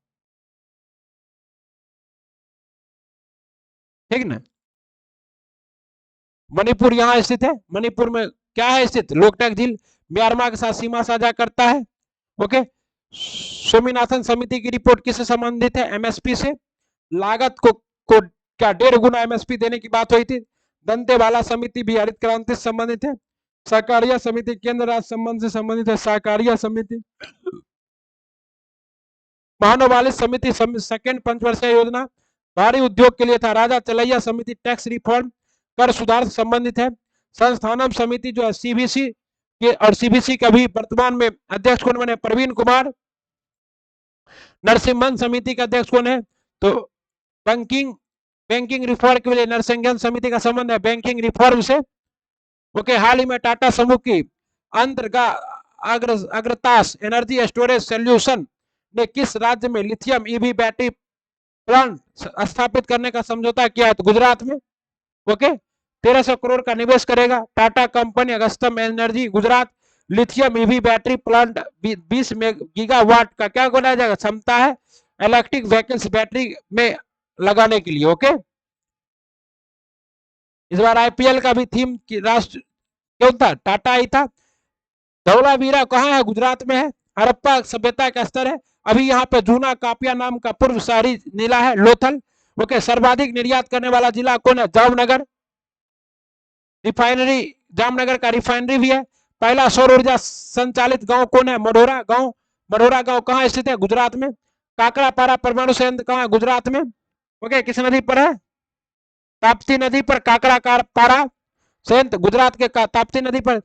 ठीक ना? मणिपुर यहाँ स्थित है। मणिपुर में क्या है स्थित? लोकटक झील म्यांमार के साथ सीमा साझा करता है। ओके, स्वामीनाथन समिति की रिपोर्ट किससे संबंधित है? एमएसपी से। लागत को क्या 1.5 गुना एमएसपी देने की बात हुई थी। दंतेवाला समिति भी हरित क्रांति से संबंधित है। सहकारिया समिति केंद्र राज्य संबंध से संबंधित है। सहकारिया समिति। महानवालिक समिति सेकेंड पंचवर्षीय योजना भारी उद्योग के लिए था। राजा चलैया समिति टैक्स रिफॉर्म कर सुधार से संबंधित है। संस्थानम समिति जो है सीबीसी के, और सीबीसी का भी वर्तमान में अध्यक्ष कौन बने? प्रवीण कुमार। नरसिम्हन समिति का अध्यक्ष कौन है? तो बैंकिंग रिफॉर्म के लिए नरसिम्हन समिति का संबंध है बैंकिंग रिफॉर्म से। ओके, हाल ही में टाटा समूह की अग्रतास एनर्जी स्टोरेज सोल्यूशन ने किस राज्य में लिथियम ईवी बैटरी प्लांट स्थापित करने का समझौता किया है? तो गुजरात में। ओके, 1300 करोड़ का निवेश करेगा टाटा कंपनी अगस्तम energy Gujarat. Lithium EV battery plant 20 gigawatt का क्या बनाया जाएगा? क्षमता है इलेक्ट्रिक व्हीकल्स बैटरी में लगाने के लिए। ओके, इस बार आईपीएल का भी थीम की राष्ट्र क्यों था? टाटा ही था। धौलावीरा कहाँ है? गुजरात में है। हड़प्पा सभ्यता का स्तर है। अभी यहाँ पे जूना कापिया नाम का पूर्व शहरी जिला है लोथल। ओके, सर्वाधिक निर्यात करने वाला जिला कौन है? जामनगर। रिफाइनरी, जामनगर का रिफाइनरी भी है। पहला सौर ऊर्जा संचालित गांव कौन है? मढ़ौरा गांव। मढ़ौरा गांव कहाँ स्थित है? गुजरात में। काकड़ापारा परमाणु संयंत्र कहाँ है? गुजरात में। ओके, किस नदी पर है? ताप्ती नदी पर काकड़ापारा संयंत्र गुजरात के ताप्ती नदी पर।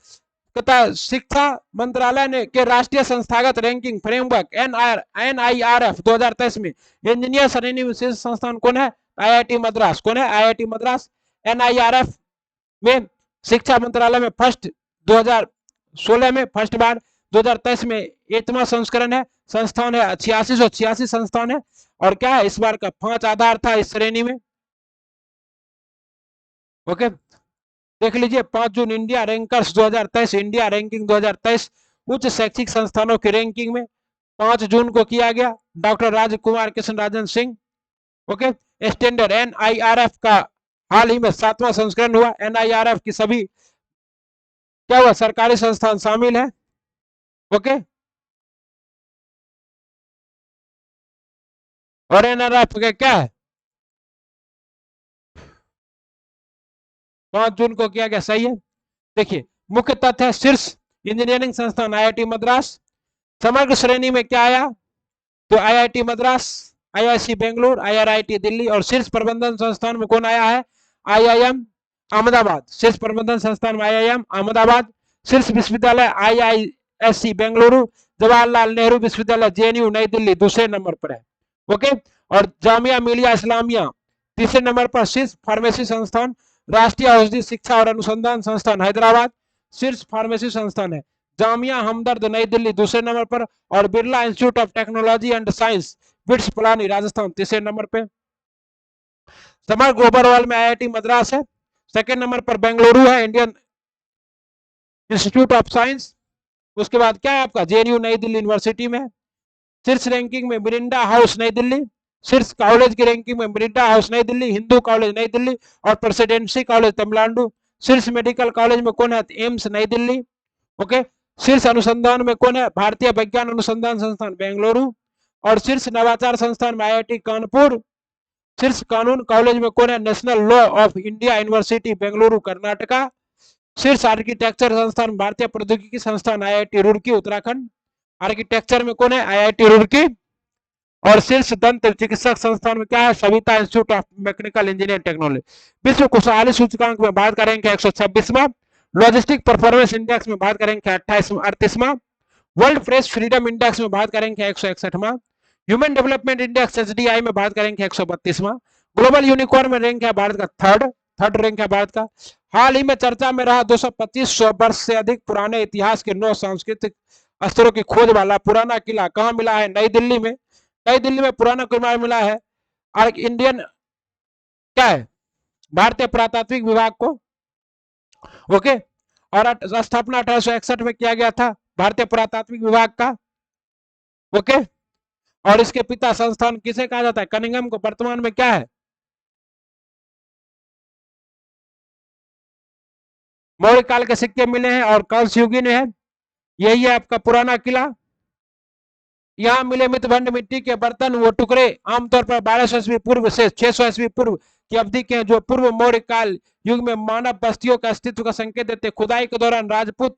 शिक्षा मंत्रालय ने के राष्ट्रीय संस्थागत रैंकिंग फ्रेमवर्क NIRF 2023 में इंजीनियर श्रेणी में शीर्ष संस्थान कौन है? आईआईटी मद्रास। कौन है? आईआईटी मद्रास। NIRF में शिक्षा मंत्रालय में फर्स्ट 2016 में फर्स्ट बार, 2023 में 8वां संस्करण है। संस्थान है 8686 संस्थान है। और क्या है? इस बार का 5 आधार था इस श्रेणी में। ओके, देख लीजिए 5 जून इंडिया रैंकर्स 2023, इंडिया रैंकिंग 2023 उच्च शैक्षिक संस्थानों की रैंकिंग में 5 जून को किया गया। डॉक्टर राजकुमार Krishna Rajan Singh. Okay, standard NIRF का हाल ही में 7वां संस्करण हुआ। NIRF की सभी क्या हुआ? सरकारी संस्थान शामिल है। ओके, और NIRF का क्या है? 5 जून को किया गया। सही है। देखिए, मुख्य तथ्य है शीर्ष इंजीनियरिंग संस्थान IIT मद्रास। समग्र श्रेणी में क्या आया? तो IIT Madras, IIC Bengaluru, IRIT Delhi. और शीर्ष प्रबंधन संस्थान में कौन आया है? IIM अहमदाबाद। शीर्ष प्रबंधन संस्थान में IIM अहमदाबाद। शीर्ष विश्वविद्यालय IISc बेंगलुरु। जवाहरलाल नेहरू विश्वविद्यालय JNU नई दिल्ली दूसरे नंबर पर है। ओके, और जामिया मिलिया इस्लामिया तीसरे नंबर पर। शीर्ष फार्मेसी संस्थान राष्ट्रीय औषधि शिक्षा और अनुसंधान संस्थान हैदराबाद शीर्ष फार्मेसी संस्थान है। जामिया हमदर्द नई दिल्ली दूसरे नंबर पर। और Birla institute of technology and science bits Pilani Rajasthan तीसरे नंबर पे। समग्र ओवरऑल में IIT मद्रास है। सेकेंड नंबर पर बेंगलुरु है, इंडियन इंस्टीट्यूट ऑफ साइंस। उसके बाद क्या है आपका? JNU नई दिल्ली यूनिवर्सिटी में। शीर्ष रैंकिंग में मिरिंडा हाउस नई दिल्ली। शीर्ष कॉलेज की रैंकिंग में मिरिंडा हाउस नई दिल्ली, हिंदू कॉलेज नई दिल्ली और प्रेसिडेंसी कॉलेज तमिलनाडु। शीर्ष मेडिकल कॉलेज में कौन है? एम्स नई दिल्ली। ओके, शीर्ष अनुसंधान में कौन है? भारतीय विज्ञान अनुसंधान संस्थान बेंगलुरु। और शीर्ष नवाचार संस्थान में IIT कानपुर। शीर्ष कानून कॉलेज में कौन है? National law of India university Bengaluru Karnataka. शीर्ष आर्किटेक्चर संस्थान भारतीय प्रौद्योगिकी संस्थान IIT रुड़की उत्तराखंड। आर्किटेक्चर में कौन है? IIT रुड़की। और शीर्ष दंत चिकित्सक संस्थान में क्या है, Savita institute of mechanical engineering technology. विश्व खुशहाली सूचकांक में भारत का रैंक है 126वां। लॉजिस्टिक परफॉर्मेंस इंडेक्स में भारत का रैंक है 38वां। वर्ल्ड प्रेस फ्रीडम इंडेक्स में भारत का रैंक है 161वां। ह्यूमन डेवलपमेंट इंडेक्स एचडीआई में भारत का रैंक है 132वां। ग्लोबल यूनिकॉर्न में रैंक है भारत का थर्ड रैंक है भारत का। हाल ही में चर्चा में रहा 225 वर्ष से अधिक पुराने इतिहास के 9 सांस्कृतिक स्तरों की खोज वाला पुराना किला कहाँ मिला है, नई दिल्ली में। नई दिल्ली में पुराना किला मिला है और इंडियन क्या है, भारतीय पुरातात्विक विभाग को। ओके, और स्थापना 1861 में किया गया था भारतीय पुरातात्विक विभाग का। ओके, और इसके पिता संस्थान किसे कहा जाता है, कनिंघम को। वर्तमान में क्या है, मौर्य काल के सिक्के मिले हैं और कंसयुगी में है। यही है आपका पुराना किला। यहाँ मिले मितभंड मिट्टी के बर्तन वो टुकड़े आमतौर पर 1200 ईस्वी पूर्व से 600 ईस्वी पूर्व की अवधि के हैं, जो पूर्व मौर्य काल युग में मानव बस्तियों के अस्तित्व का संकेत देते। खुदाई के दौरान राजपूत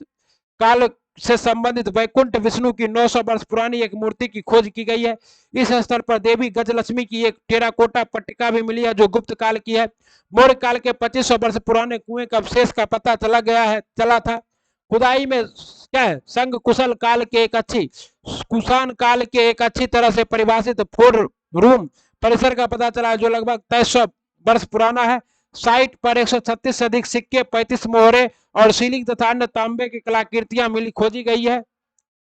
काल से संबंधित वैकुंठ विष्णु की 900 वर्ष पुरानी एक मूर्ति की खोज की गई है। इस स्थल पर देवी गजलक्ष्मी की एक टेराकोटा पट्टिका भी मिली है जो गुप्त काल की है। मौर्य काल के 2500 वर्ष पुराने कुएं का अवशेष का पता चला था। खुदाई में क्या है, संघ कुशल काल के एक अच्छी कुषाण काल के एक अच्छी तरह से परिभाषित 4 रूम परिसर का पता चला जो लगभग 2300 वर्ष पुराना है। साइट पर 136 से अधिक सिक्के, 35 मोहरे और सीलिंग तथा अन्य तांबे की कलाकृतियां मिली खोजी गई है।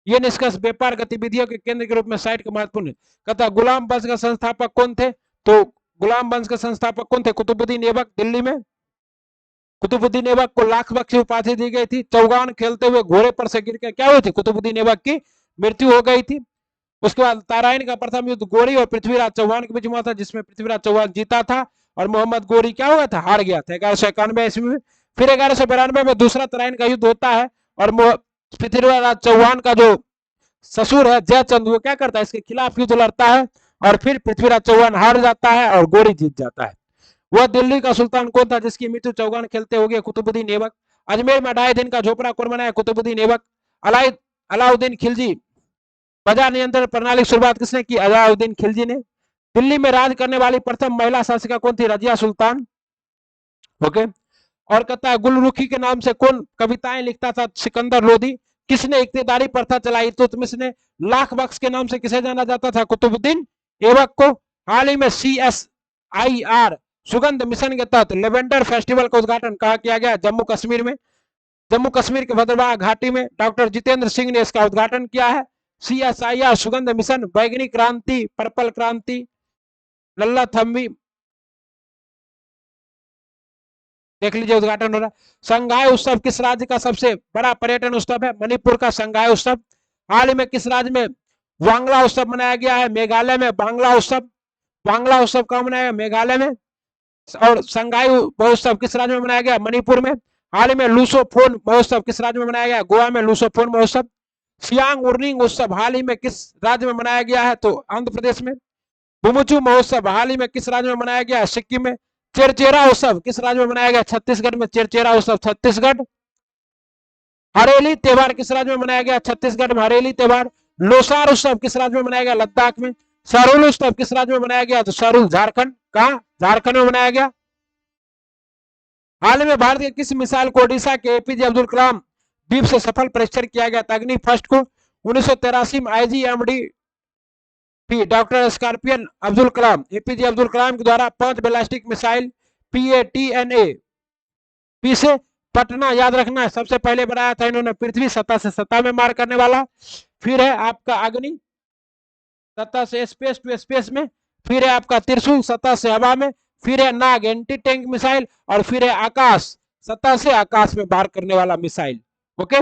ये निष्कर्ष व्यापार गतिविधियों के केंद्र के रूप में साइट का महत्वपूर्ण है। कहता गुलाम वंश का संस्थापक कौन थे, तो गुलाम वंश के संस्थापक कौन थे, कुतुबुद्दीन ऐबक। दिल्ली में कुतुबुद्दीन ऐबक को लाख बख्श की उपाधि दी गई थी। चौगान खेलते हुए घोड़े पर से गिर के क्या हुई थी, कुतुबुद्दीन ऐबक की मृत्यु हो गई थी। उसके बाद ताराइन का प्रथम युद्ध गोरी और पृथ्वीराज चौहान के बीच हुआ था, जिसमें पृथ्वीराज चौहान जीता था और मोहम्मद गोरी क्या हुआ था, हार गया था 1191 ईस्वी में। फिर 1192 में दूसरा तराइन का युद्ध होता है और पृथ्वीराज चौहान का जो ससुर है जयचंद वो क्या करता है, इसके खिलाफ युद्ध लड़ता है और फिर पृथ्वीराज चौहान हार जाता है और गोरी जीत जाता है। वह दिल्ली का सुल्तान कौन था जिसकी मृत्यु चौगान खेलते हो गए, कुतुबुद्दीन ऐबक। अजमेर में 2.5 दिन का झोपड़ा कौन बनाया, कुतुबुद्दीन ऐबक। अलाउद्दीन खिलजी बाजार नियंत्रण प्रणाली की शुरुआत किसने की, अलाउद्दीन खिलजी ने। दिल्ली में राज करने वाली प्रथम महिला शासिका कौन थी, रजिया सुल्तान। ओके, और कहता है गुलरुखी के नाम से कौन कविताएं लिखता था, सिकंदर लोधी। किसने इक्तेदारी प्रथा चलाई, इल्तुतमिश ने। लाख बख्श के नाम से किसे जाना जाता था, कुतुबुद्दीन ऐबक को। हाल ही में CSIR सुगंध मिशन के तहत लेवेंडर फेस्टिवल का उद्घाटन कहा किया गया, जम्मू कश्मीर में। जम्मू कश्मीर के भद्रवाह घाटी में डॉक्टर जितेंद्र सिंह ने इसका उद्घाटन किया है। CSIR सुगंध मिशन, बैगनी क्रांति, पर्पल क्रांति, लल्ला थम्बी, देख लीजिए उद्घाटन हो रहा है। संघाई उत्सव किस राज्य का सबसे बड़ा पर्यटन उत्सव है, मणिपुर का संघाई उत्सव। हाल ही में किस राज्य में वांगला उत्सव मनाया गया है, मेघालय में बांग्ला उत्सव। बांग्ला उत्सव कहाँ मनाया गया, मेघालय में। और संघाई महोत्सव किस राज्य में मनाया गया, मणिपुर में। हाल ही में लूसोफोन महोत्सव किस राज्य में मनाया गया, गोवा में लूसोफोन महोत्सव। सियांग उर्निंग उत्सव हाल ही में किस राज्य में मनाया गया है, तो आंध्र प्रदेश में। बुमुचू महोत्सव हाल ही में किस राज्य में मनाया गया है, सिक्किम में। चेरचेरा उत्सव किस राज्य में मनाया गया, छत्तीसगढ़ में। चेरचेरा उत्सव छत्तीसगढ़। हरेली त्योहार किस राज्य में मनाया गया, छत्तीसगढ़ में हरेली त्योहार। लोसार उत्सव किस राज्य में मनाया गया, लद्दाख में। सरुल उत्सव किस राज्य में मनाया गया, तो सरुल झारखंड। कहा, झारखंड में मनाया गया। हाल ही में भारत के किस मिसाइल को ओडिशा के APJ अब्दुल कलाम द्वीप से सफल परीक्षण किया गया, अग्नि फर्स्ट को। 1983 में IGMD doctor scorpion Abdul Kalam APJ Abdul Kalam के द्वारा 5 बैलिस्टिक मिसाइल PATNA पी से पटना, याद रखना है, सबसे पहले बनाया था इन्होंने पृथ्वी सतह से सतह में मार करने वाला। फिर है आपका अग्नि, सतह से स्पेस टू स्पेस में। फिर है आपका त्रिशूल, सतह से हवा में। फिर है नाग एंटी टैंक मिसाइल और फिर है आकाश, सतह से आकाश में बाहर करने वाला मिसाइल। ओके,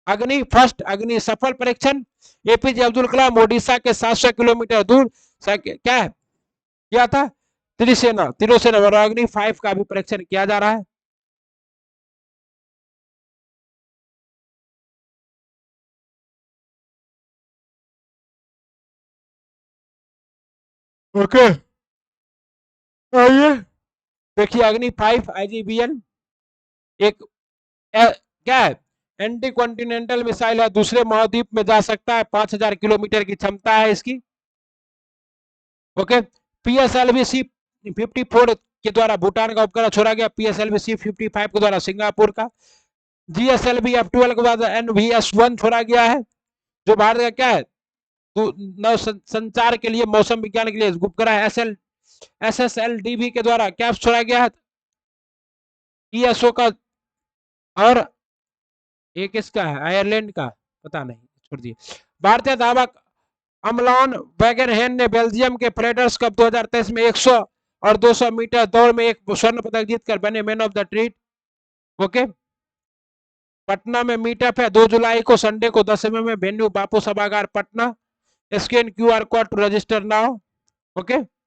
अग्नि फर्स्ट, अग्नि सफल परीक्षण। APJ अब्दुल कलाम ओडिशा के 700 किलोमीटर दूर क्या है किया था, तिरुसेना और अग्नि 5 का भी परीक्षण किया जा रहा है। ओके, आइए देखिए अग्नि 5 IGBN एक क्या है, एंटी कॉन्टिनेंटल मिसाइल है, दूसरे महाद्वीप में जा सकता है, 5000 किलोमीटर की क्षमता है इसकी। ओके, PSLV C-54 के द्वारा भूटान का उपग्रह छोड़ा गया, PSLV C-55 के द्वारा सिंगापुर का, GSLV F-12 के बाद NVS-1 छोड़ा गया है, जो भारत का क्या है, नौ संचार के लिए, मौसम विज्ञान के लिए उपग्रह SSLDV के द्वारा क्या छोड़ा गया है, ESO का, और एक इसका है आयरलैंड का, पता नहीं, छोड़ दिए। भारतीय धावक अमलान वैगनहेन ने बेल्जियम के फ्लेडर्स कप 2023 में 100 और 200 मीटर दौड़ में एक स्वर्ण पदक जीतकर बने man of the treat. Okay, Patna में मीटअप है 2 जुलाई को, संडे को 10 में वेन्यू बापू सभागार Patna. Scan QR code to register now. Okay,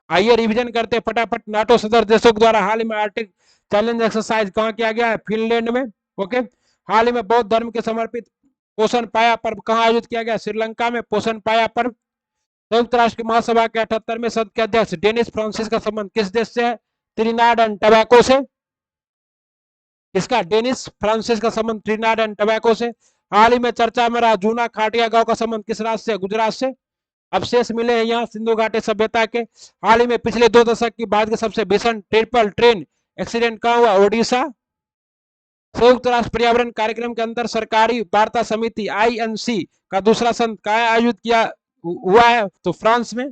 आइए रिवीजन करते हैं फटाफट। नाटो सदस्य देशों द्वारा हाल ही में आर्टिक चैलेंज एक्सरसाइज कहां किया गया है, फिनलैंड में। ओके, हाल ही में बौद्ध धर्म के समर्पित पोषण पाया पर्व कहां आयोजित किया गया, श्रीलंका में पोषण पाया पर्व। संयुक्त राष्ट्र महासभा के 78वें सत्र के अध्यक्ष डेनिस फ्रांसिस का संबंध किस देश से है, त्रिनाड एंड टबैको से। इसका डेनिस फ्रांसिस का संबंध त्रिनाड एंड टबैको से। हाल ही में चर्चा में रहा जूना खाटिया गांव का संबंध किस राज्य से, गुजरात से। अवशेष मिले हैं यहाँ सिंधु घाटी सभ्यता के। हाल ही में पिछले 2 दशक की बाद के सबसे भीषण ट्रिपल ट्रेन एक्सीडेंट कहां हुआ, ओडिशा। संयुक्त राष्ट्र पर्यावरण कार्यक्रम के अंतर सरकारी वार्ता समिति INC का दूसरा संघ कहां आयोजित किया हुआ है, तो फ्रांस में।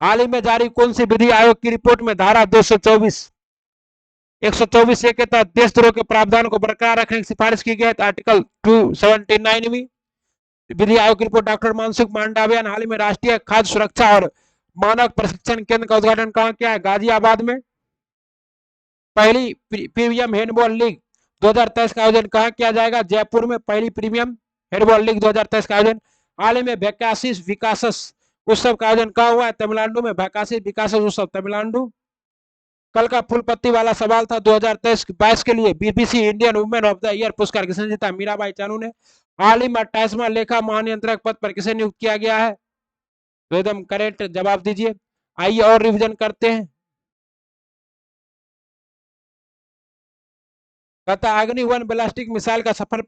हाल ही में जारी कौन सी विधि आयोग की रिपोर्ट में धारा 124A के तहत देशद्रोह के प्रावधान को बरकरार रखने की सिफारिश की गई है, आर्टिकल 279 में। विधि आयोग की रिपोर्ट डॉक्टर मानसुख मांडविया ने हाल ही में राष्ट्रीय खाद्य सुरक्षा और मानक प्रशिक्षण केंद्र का उद्घाटन कहां किया है, गाजियाबाद में। पहली प्रीमियम हैंडबॉल लीग 2023 का आयोजन कहां किया जाएगा, जयपुर में। पहली प्रीमियम हैंडबॉल लीग 2023 का आयोजन। हाल ही में वैकासिस विकासस उत्सव का आयोजन कहां हुआ है, तमिलनाडु में। वैकासिस विकासस उत्सव तमिलनाडु। कल का फूल पत्ती वाला सवाल था 2023-22 के लिए, BBC Indian women of the year पुरस्कार किसने जीता, मीराबाई चानू ने। हाल ही में 28वां लेखा महानियंत्रक पद पर किसे नियुक्त किया गया है, तो एकदम करेक्ट जवाब दीजिए। आइए और रिवीजन करते हैं। कहता अग्नि-1 बैलिस्टिक मिसाइल का सफल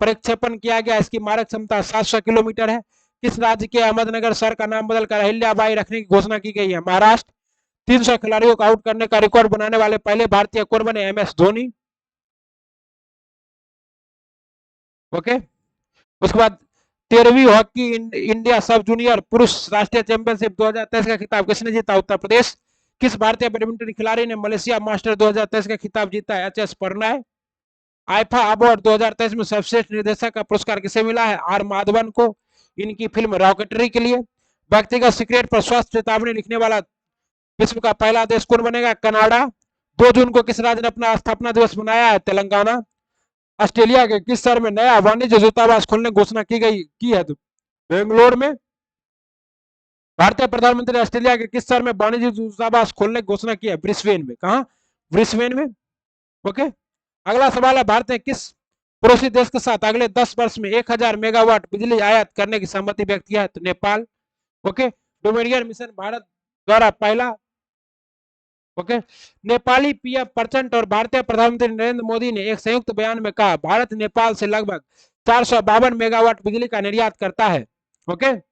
प्रक्षेपण किया गया, इसकी मारक क्षमता 700 किलोमीटर है। किस राज्य के अहमदनगर शहर का नाम बदलकर अहिल्याबाई रखने की घोषणा की गई है, महाराष्ट्र। 300 खिलाड़ियों को आउट करने का रिकॉर्ड बनाने वाले पहले भारतीय कौन बने, MS धोनी। ओके, उसके बाद 13वीं हॉकी इंडिया सब जूनियर पुरुष राष्ट्रीय चैंपियनशिप 2023 का खिताब किसने जीता, उत्तर प्रदेश। किस भारतीय बैडमिंटन खिलाड़ी ने मलेशिया मास्टर 2023 का खिताब जीता है, HS प्रणय। आईफा अवार्ड 2023 में सर्वश्रेष्ठ निर्देशक का पुरस्कार किसे मिला है, R माधवन को, इनकी फिल्म रॉकेटरी के लिए। व्यक्तिगत सिगरेट पर स्वास्थ्य चेतावनी लिखने वाला विश्व का पहला देश कौन बनेगा, कनाडा। 2 जून को किस राज्य ने अपना स्थापना दिवस मनाया है, तेलंगाना। ऑस्ट्रेलिया के किस शहर में नया वाणिज्य दूतावास खोलने की घोषणा की है, बेंगलोर में। भारतीय प्रधानमंत्री ऑस्ट्रेलिया के किस शहर में वाणिज्य दूतावास खोलने की घोषणा की है, ब्रिस्बेन में। कहा, ब्रिस्बेन में। ओके, अगला सवाल है, भारत ने किस पड़ोसी देश के साथ अगले 10 वर्ष में 1000 मेगावाट बिजली आयात करने की सहमति व्यक्त किया है, तो Nepal. Okay, dominion mission Bharat द्वारा पहला। ओके, नेपाली PM प्रचंड और भारतीय प्रधानमंत्री नरेंद्र मोदी ने एक संयुक्त बयान में कहा, भारत नेपाल से लगभग 452 मेगावाट बिजली का निर्यात करता है। ओके,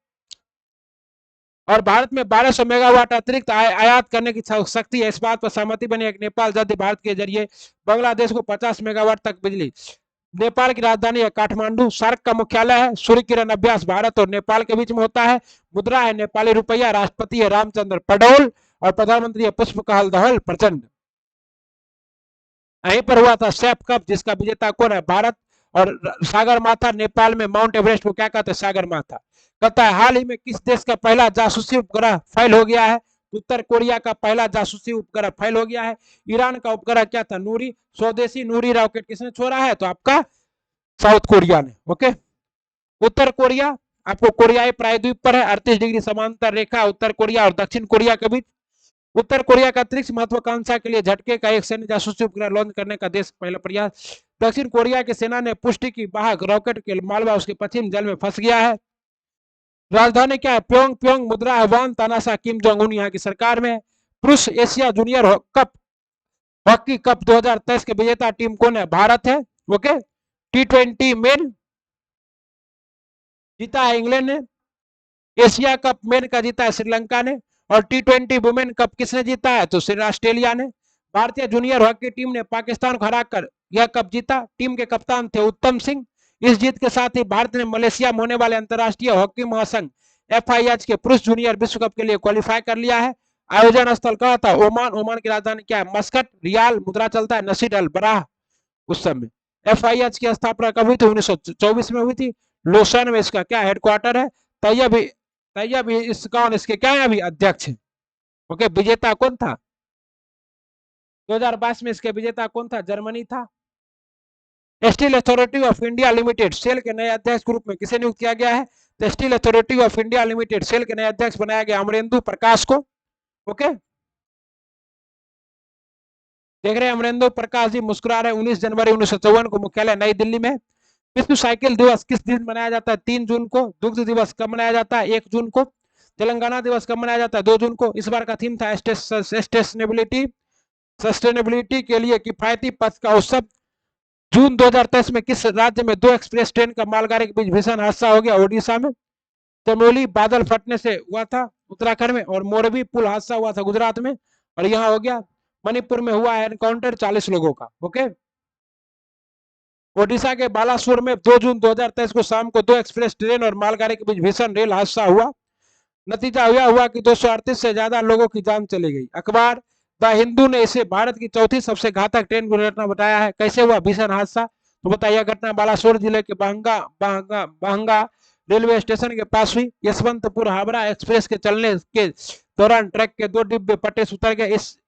और भारत में 1200 मेगावाट अतिरिक्त आयात करने की शक्ति है। इस बात पर सहमति बनी है कि नेपाल जल्द ही भारत के जरिए बांग्लादेश को 50 मेगावाट तक बिजली। नेपाल की राजधानी है काठमांडू। सार्क का मुख्यालय है, सूर्य किरण अभ्यास भारत और नेपाल के बीच में होता है। मुद्रा है नेपाली रुपया। राष्ट्रपति है रामचंद्र पडौल और प्रधानमंत्री है पुष्प कहल दहल प्रचंड। यहीं पर हुआ था सैफ कप, जिसका विजेता कौन है, भारत। और सागर माथा नेपाल में, माउंट एवरेस्ट को क्या कहते हैं, सागर माथा। कहता है हाल ही में किस देश का पहला जासूसी उपग्रह फेल हो गया है, उत्तर कोरिया का पहला जासूसी उपग्रह फेल हो गया है। ईरान का उपग्रह क्या था, नूरी। स्वदेशी नूरी रॉकेट किसने छोड़ा है, तो आपका साउथ कोरिया ने। ओके, उत्तर कोरिया आपको कोरियाई प्रायद्वीप पर है, 38 डिग्री समांतर रेखा उत्तर कोरिया और दक्षिण कोरिया के बीच। उत्तर कोरिया का अंतरिक्ष महत्वाकांक्षा के लिए झटके का एक सैन्य जासूसी उपग्रह लॉन्च करने का देश पहला प्रयास। दक्षिण कोरिया की सेना ने पुष्टि की वाहक रॉकेट के मालवा उसके पश्चिम जल में फंस गया है। राजधानी क्या है, प्योंग। मुद्रा है वान तानाशाह किम जोंग उन यहाँ की सरकार में। पुरुष Asia junior cup hockey cup 2023 के विजेता टीम कौन है? भारत है। ओके, T20 मेन जीता है इंग्लैंड ने, एशिया कप मेन का जीता है श्रीलंका ने, और T20 वुमेन कप किसने जीता है? तो ऑस्ट्रेलिया ने। भारतीय जूनियर हॉकी टीम ने पाकिस्तान को हराकर यह कप जीता। टीम के कप्तान थे उत्तम सिंह। इस जीत के साथ ही भारत ने मलेशिया में होने वाले अंतर्राष्ट्रीय हॉकी महासंघ FIH के पुरुष जूनियर विश्व कप के लिए क्वालिफाई कर लिया है। आयोजन स्थल कहा था? ओमान। ओमान की राजधानी क्या है? मस्कट। रियाल मुद्रा चलता है नसीर अल बराह उस समय। FIH की स्थापना कब हुई थी? 1924 में हुई थी। लोसन में इसका क्या हेडक्वार्टर है? तैयब इस कौन इसके क्या है अभी? अध्यक्ष है। ओके, विजेता कौन था 2022 में? इसके विजेता कौन था? जर्मनी था। Steel Authority of India Limited SAIL के नए अध्यक्ष के रूप में किसे नियुक्त किया गया है? तो Steel Authority of India Limited SAIL के नए अध्यक्ष बनाया गया अमरेंदु प्रकाश को। ओके, देख रहे हैं अमरेंदु प्रकाश जी मुस्कुरा रहे। 19 जनवरी 1954 को मुख्यालय नई दिल्ली में। विश्व साइकिल दिवस किस दिन मनाया जाता है? 3 जून को। दुग्ध दिवस कब मनाया जाता है? 1 जून को। तेलंगाना दिवस कब मनाया जाता है? 2 जून को। इस बार का थीम था सस्टेनेबिलिटी के लिए किफायती पथ का उत्सव। जून 2023 में किस राज्य में 2 एक्सप्रेस ट्रेन का मालगाड़ी के बीच भीषण हादसा हो गया? ओडिशा में। चमोली बादल फटने से हुआ था उत्तराखंड में, और मोरबी पुल हादसा हुआ था गुजरात में, और यहाँ हो गया मणिपुर में हुआ एनकाउंटर 40 लोगों का। ओके, ओडिशा के बालासोर में 2 जून 2023 को शाम को 2 एक्सप्रेस ट्रेन और मालगाड़ी के बीच भीषण रेल हादसा हुआ। नतीजा यह हुआ कि 238 से ज्यादा लोगों की जान चली गई। अखबार द हिंदू ने इसे भारत की चौथी सबसे घातक ट्रेन दुर्घटना बताया है। कैसे हुआ भीषण हादसा? तो बताइए, घटना बालासोर जिले के बहंगा रेलवे स्टेशन के पास हुई। यशवंतपुर हावड़ा एक्सप्रेस के चलने के दौरान ट्रक के 2 डिब्बे पट्टे से उतर गए। इस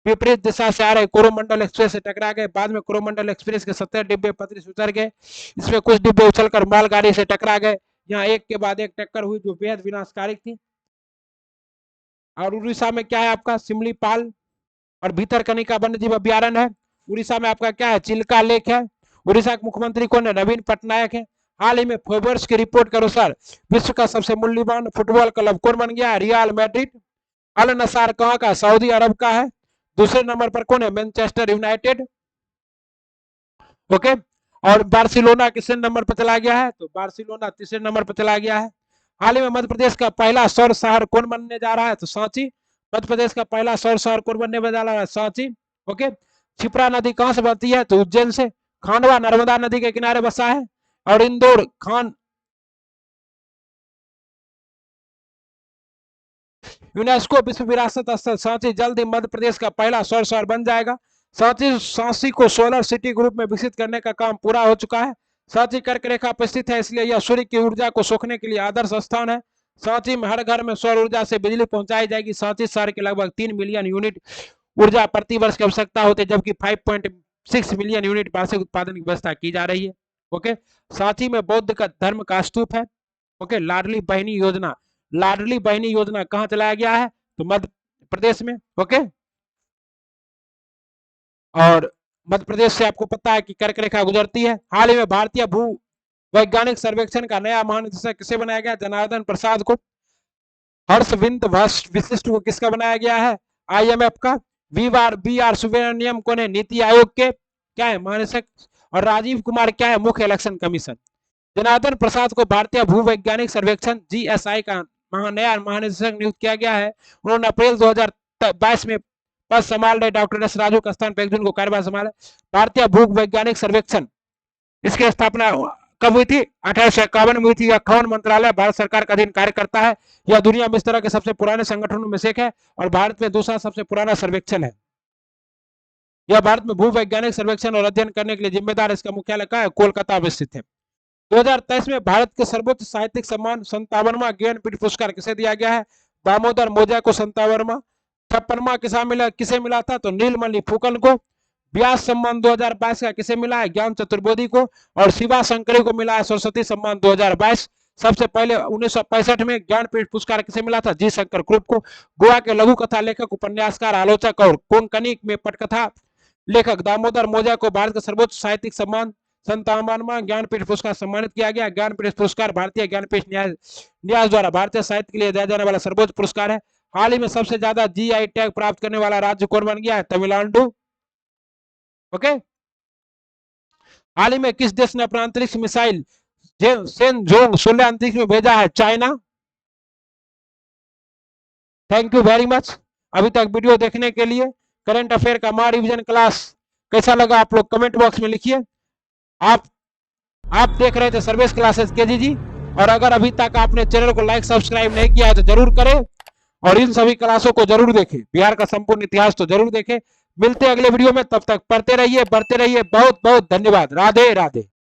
विपरीत दिशा से आ रहे कोरोमंडल एक्सप्रेस से टकरा गए। बाद में कोरोमंडल एक्सप्रेस के 17 डिब्बे पटरी से उतर गए। इसमें कुछ डिब्बे उछलकर मालगाड़ी से टकरा गए। यहाँ एक के बाद एक टक्कर हुई जो बेहद विनाशकारी थी। और उड़ीसा में क्या है आपका? सिमलीपाल और भीतरकनिका वन्य जीव अभ्यारण्य है। उड़ीसा में आपका क्या है? चिल्का लेक है। उड़ीसा के मुख्यमंत्री कौन है? नवीन पटनायक है। हाल ही में फोर्ब्स की रिपोर्ट के अनुसार विश्व का सबसे मूल्यवान फुटबॉल क्लब कौन बन गया? Real Madrid. अल नसार कहाँ का? सऊदी अरब का है। दूसरे नंबर पर कौन है? Manchester United. ओके, और बार्सिलोना किसने नंबर पर चला गया है? तो बार्सिलोना तीसरे नंबर पर चला गया है। हाल ही में मध्य प्रदेश का पहला सौर शहर कौन बनने जा रहा है? तो सांची। मध्य प्रदेश का पहला सौर शहर कौन बनने जा रहा है? सांची। ओके, क्षिप्रा नदी कहां से बहती है? तो उज्जैन से। खांडवा नर्मदा नदी के किनारे बसा है। और इंदौर खान यूनेस्को विश्व विरासत स्थल सांची जल्द ही मध्य प्रदेश का पहला सौर शहर बन जाएगा। सांची को सोलर सिटी के रूप में विकसित करने का काम पूरा हो चुका है। सांची कर्क रेखा पर स्थित है, इसलिए यह सूर्य की ऊर्जा को सोखने के लिए आदर्श स्थान है। सांची में हर घर में सौर ऊर्जा से बिजली पहुंचाई जाएगी। सांची शहर के लगभग 3 मिलियन यूनिट ऊर्जा प्रति वर्ष की आवश्यकता होती है, जबकि 5.6 मिलियन यूनिट वार्षिक उत्पादन की व्यवस्था की जा रही है। ओके, सांची में बौद्ध का धर्म का स्तूप है। ओके, लाडली बहनी योजना कहां चलाया गया है? तो मध्य प्रदेश में। ओके, और मध्य प्रदेश से आपको पता है कि कर्क रेखा गुजरती है। हाल ही में भारतीय भू वैज्ञानिक सर्वेक्षण का नया महानिदेशक किसे बनाया गया? जनार्दन प्रसाद को। हर्षविंद विशिष्ट को किसका बनाया गया है? IMF का। BR सुब्रमण्यम कौन है? नीति आयोग के क्या है? महानिदेशक। और राजीव कुमार क्या है? मुख्य इलेक्शन कमीशन। जनार्दन प्रसाद को भारतीय भू वैज्ञानिक सर्वेक्षण GSI का नया महानिदेशक नियुक्त किया गया है। उन्होंने अप्रैल 2022 में पद संभाल रहे डॉक्टर एस राजू का स्थान 1 जून को कार्यभार संभाला। भारतीय भू वैज्ञानिक सर्वेक्षण इसकी स्थापना कब हुई थी? 1851 में हुई थी। यह खवन मंत्रालय भारत सरकार का अधीन कार्य करता है। यह दुनिया में इस तरह के सबसे पुराने संगठनों में से एक है, और भारत में दूसरा सबसे पुराना सर्वेक्षण है। यह भारत में भू वैज्ञानिक सर्वेक्षण और अध्ययन करने के लिए जिम्मेदार। इसका मुख्यालय कहाँ है? कोलकाता में स्थित है। 2023 में भारत के सर्वोच्च साहित्यिक सम्मान 57वां ज्ञानपीठ पुरस्कार किसे दिया गया है? दामोदर मोजा को 57वां। 56वां किसे मिला था? तो नीलमणि फुकन को। व्यास सम्मान 2022 का किसे मिला है? ज्ञान चतुर्वेदी को। और शिवा शंकरी को मिला है सरस्वती सम्मान 2022। सबसे पहले 1965 में ज्ञानपीठ पुरस्कार किसे मिला था? जी शंकर ग्रुप को। गोवा के लघु कथा लेखक, उपन्यासकार, आलोचक और कोंकणी में पटकथा लेखक दामोदर मोजा को भारत का सर्वोच्च साहित्यिक सम्मान 57वां ज्ञानपीठ पुरस्कार सम्मानित किया गया। ज्ञानपीठ पुरस्कार भारतीय ज्ञानपीठ न्यास द्वारा भारतीय साहित्य के लिए दिया जाने वाला सर्वोच्च पुरस्कार है। हाल ही में सबसे ज्यादा GI टैग प्राप्त करने वाला राज्य कौन बन गया है? तमिलनाडु। ओके। हाल ही में किस देश ने अपना अंतरिक्ष मिसाइल सेनजोंग 16 अंतरिक्ष में भेजा है? China. Thank you very much अभी तक वीडियो देखने के लिए। करंट अफेयर का हमारा रिवीजन क्लास कैसा लगा आप लोग कमेंट बॉक्स में लिखिए। आप आप देख रहे थे सर्विस क्लासेस केजी जी, और अगर अभी तक आपने चैनल को लाइक सब्सक्राइब नहीं किया है तो जरूर करें और इन सभी क्लासों को जरूर देखें, बिहार का संपूर्ण इतिहास तो जरूर देखें। मिलते हैं अगले वीडियो में, तब तक पढ़ते रहिए, बढ़ते रहिए। बहुत बहुत धन्यवाद। राधे राधे।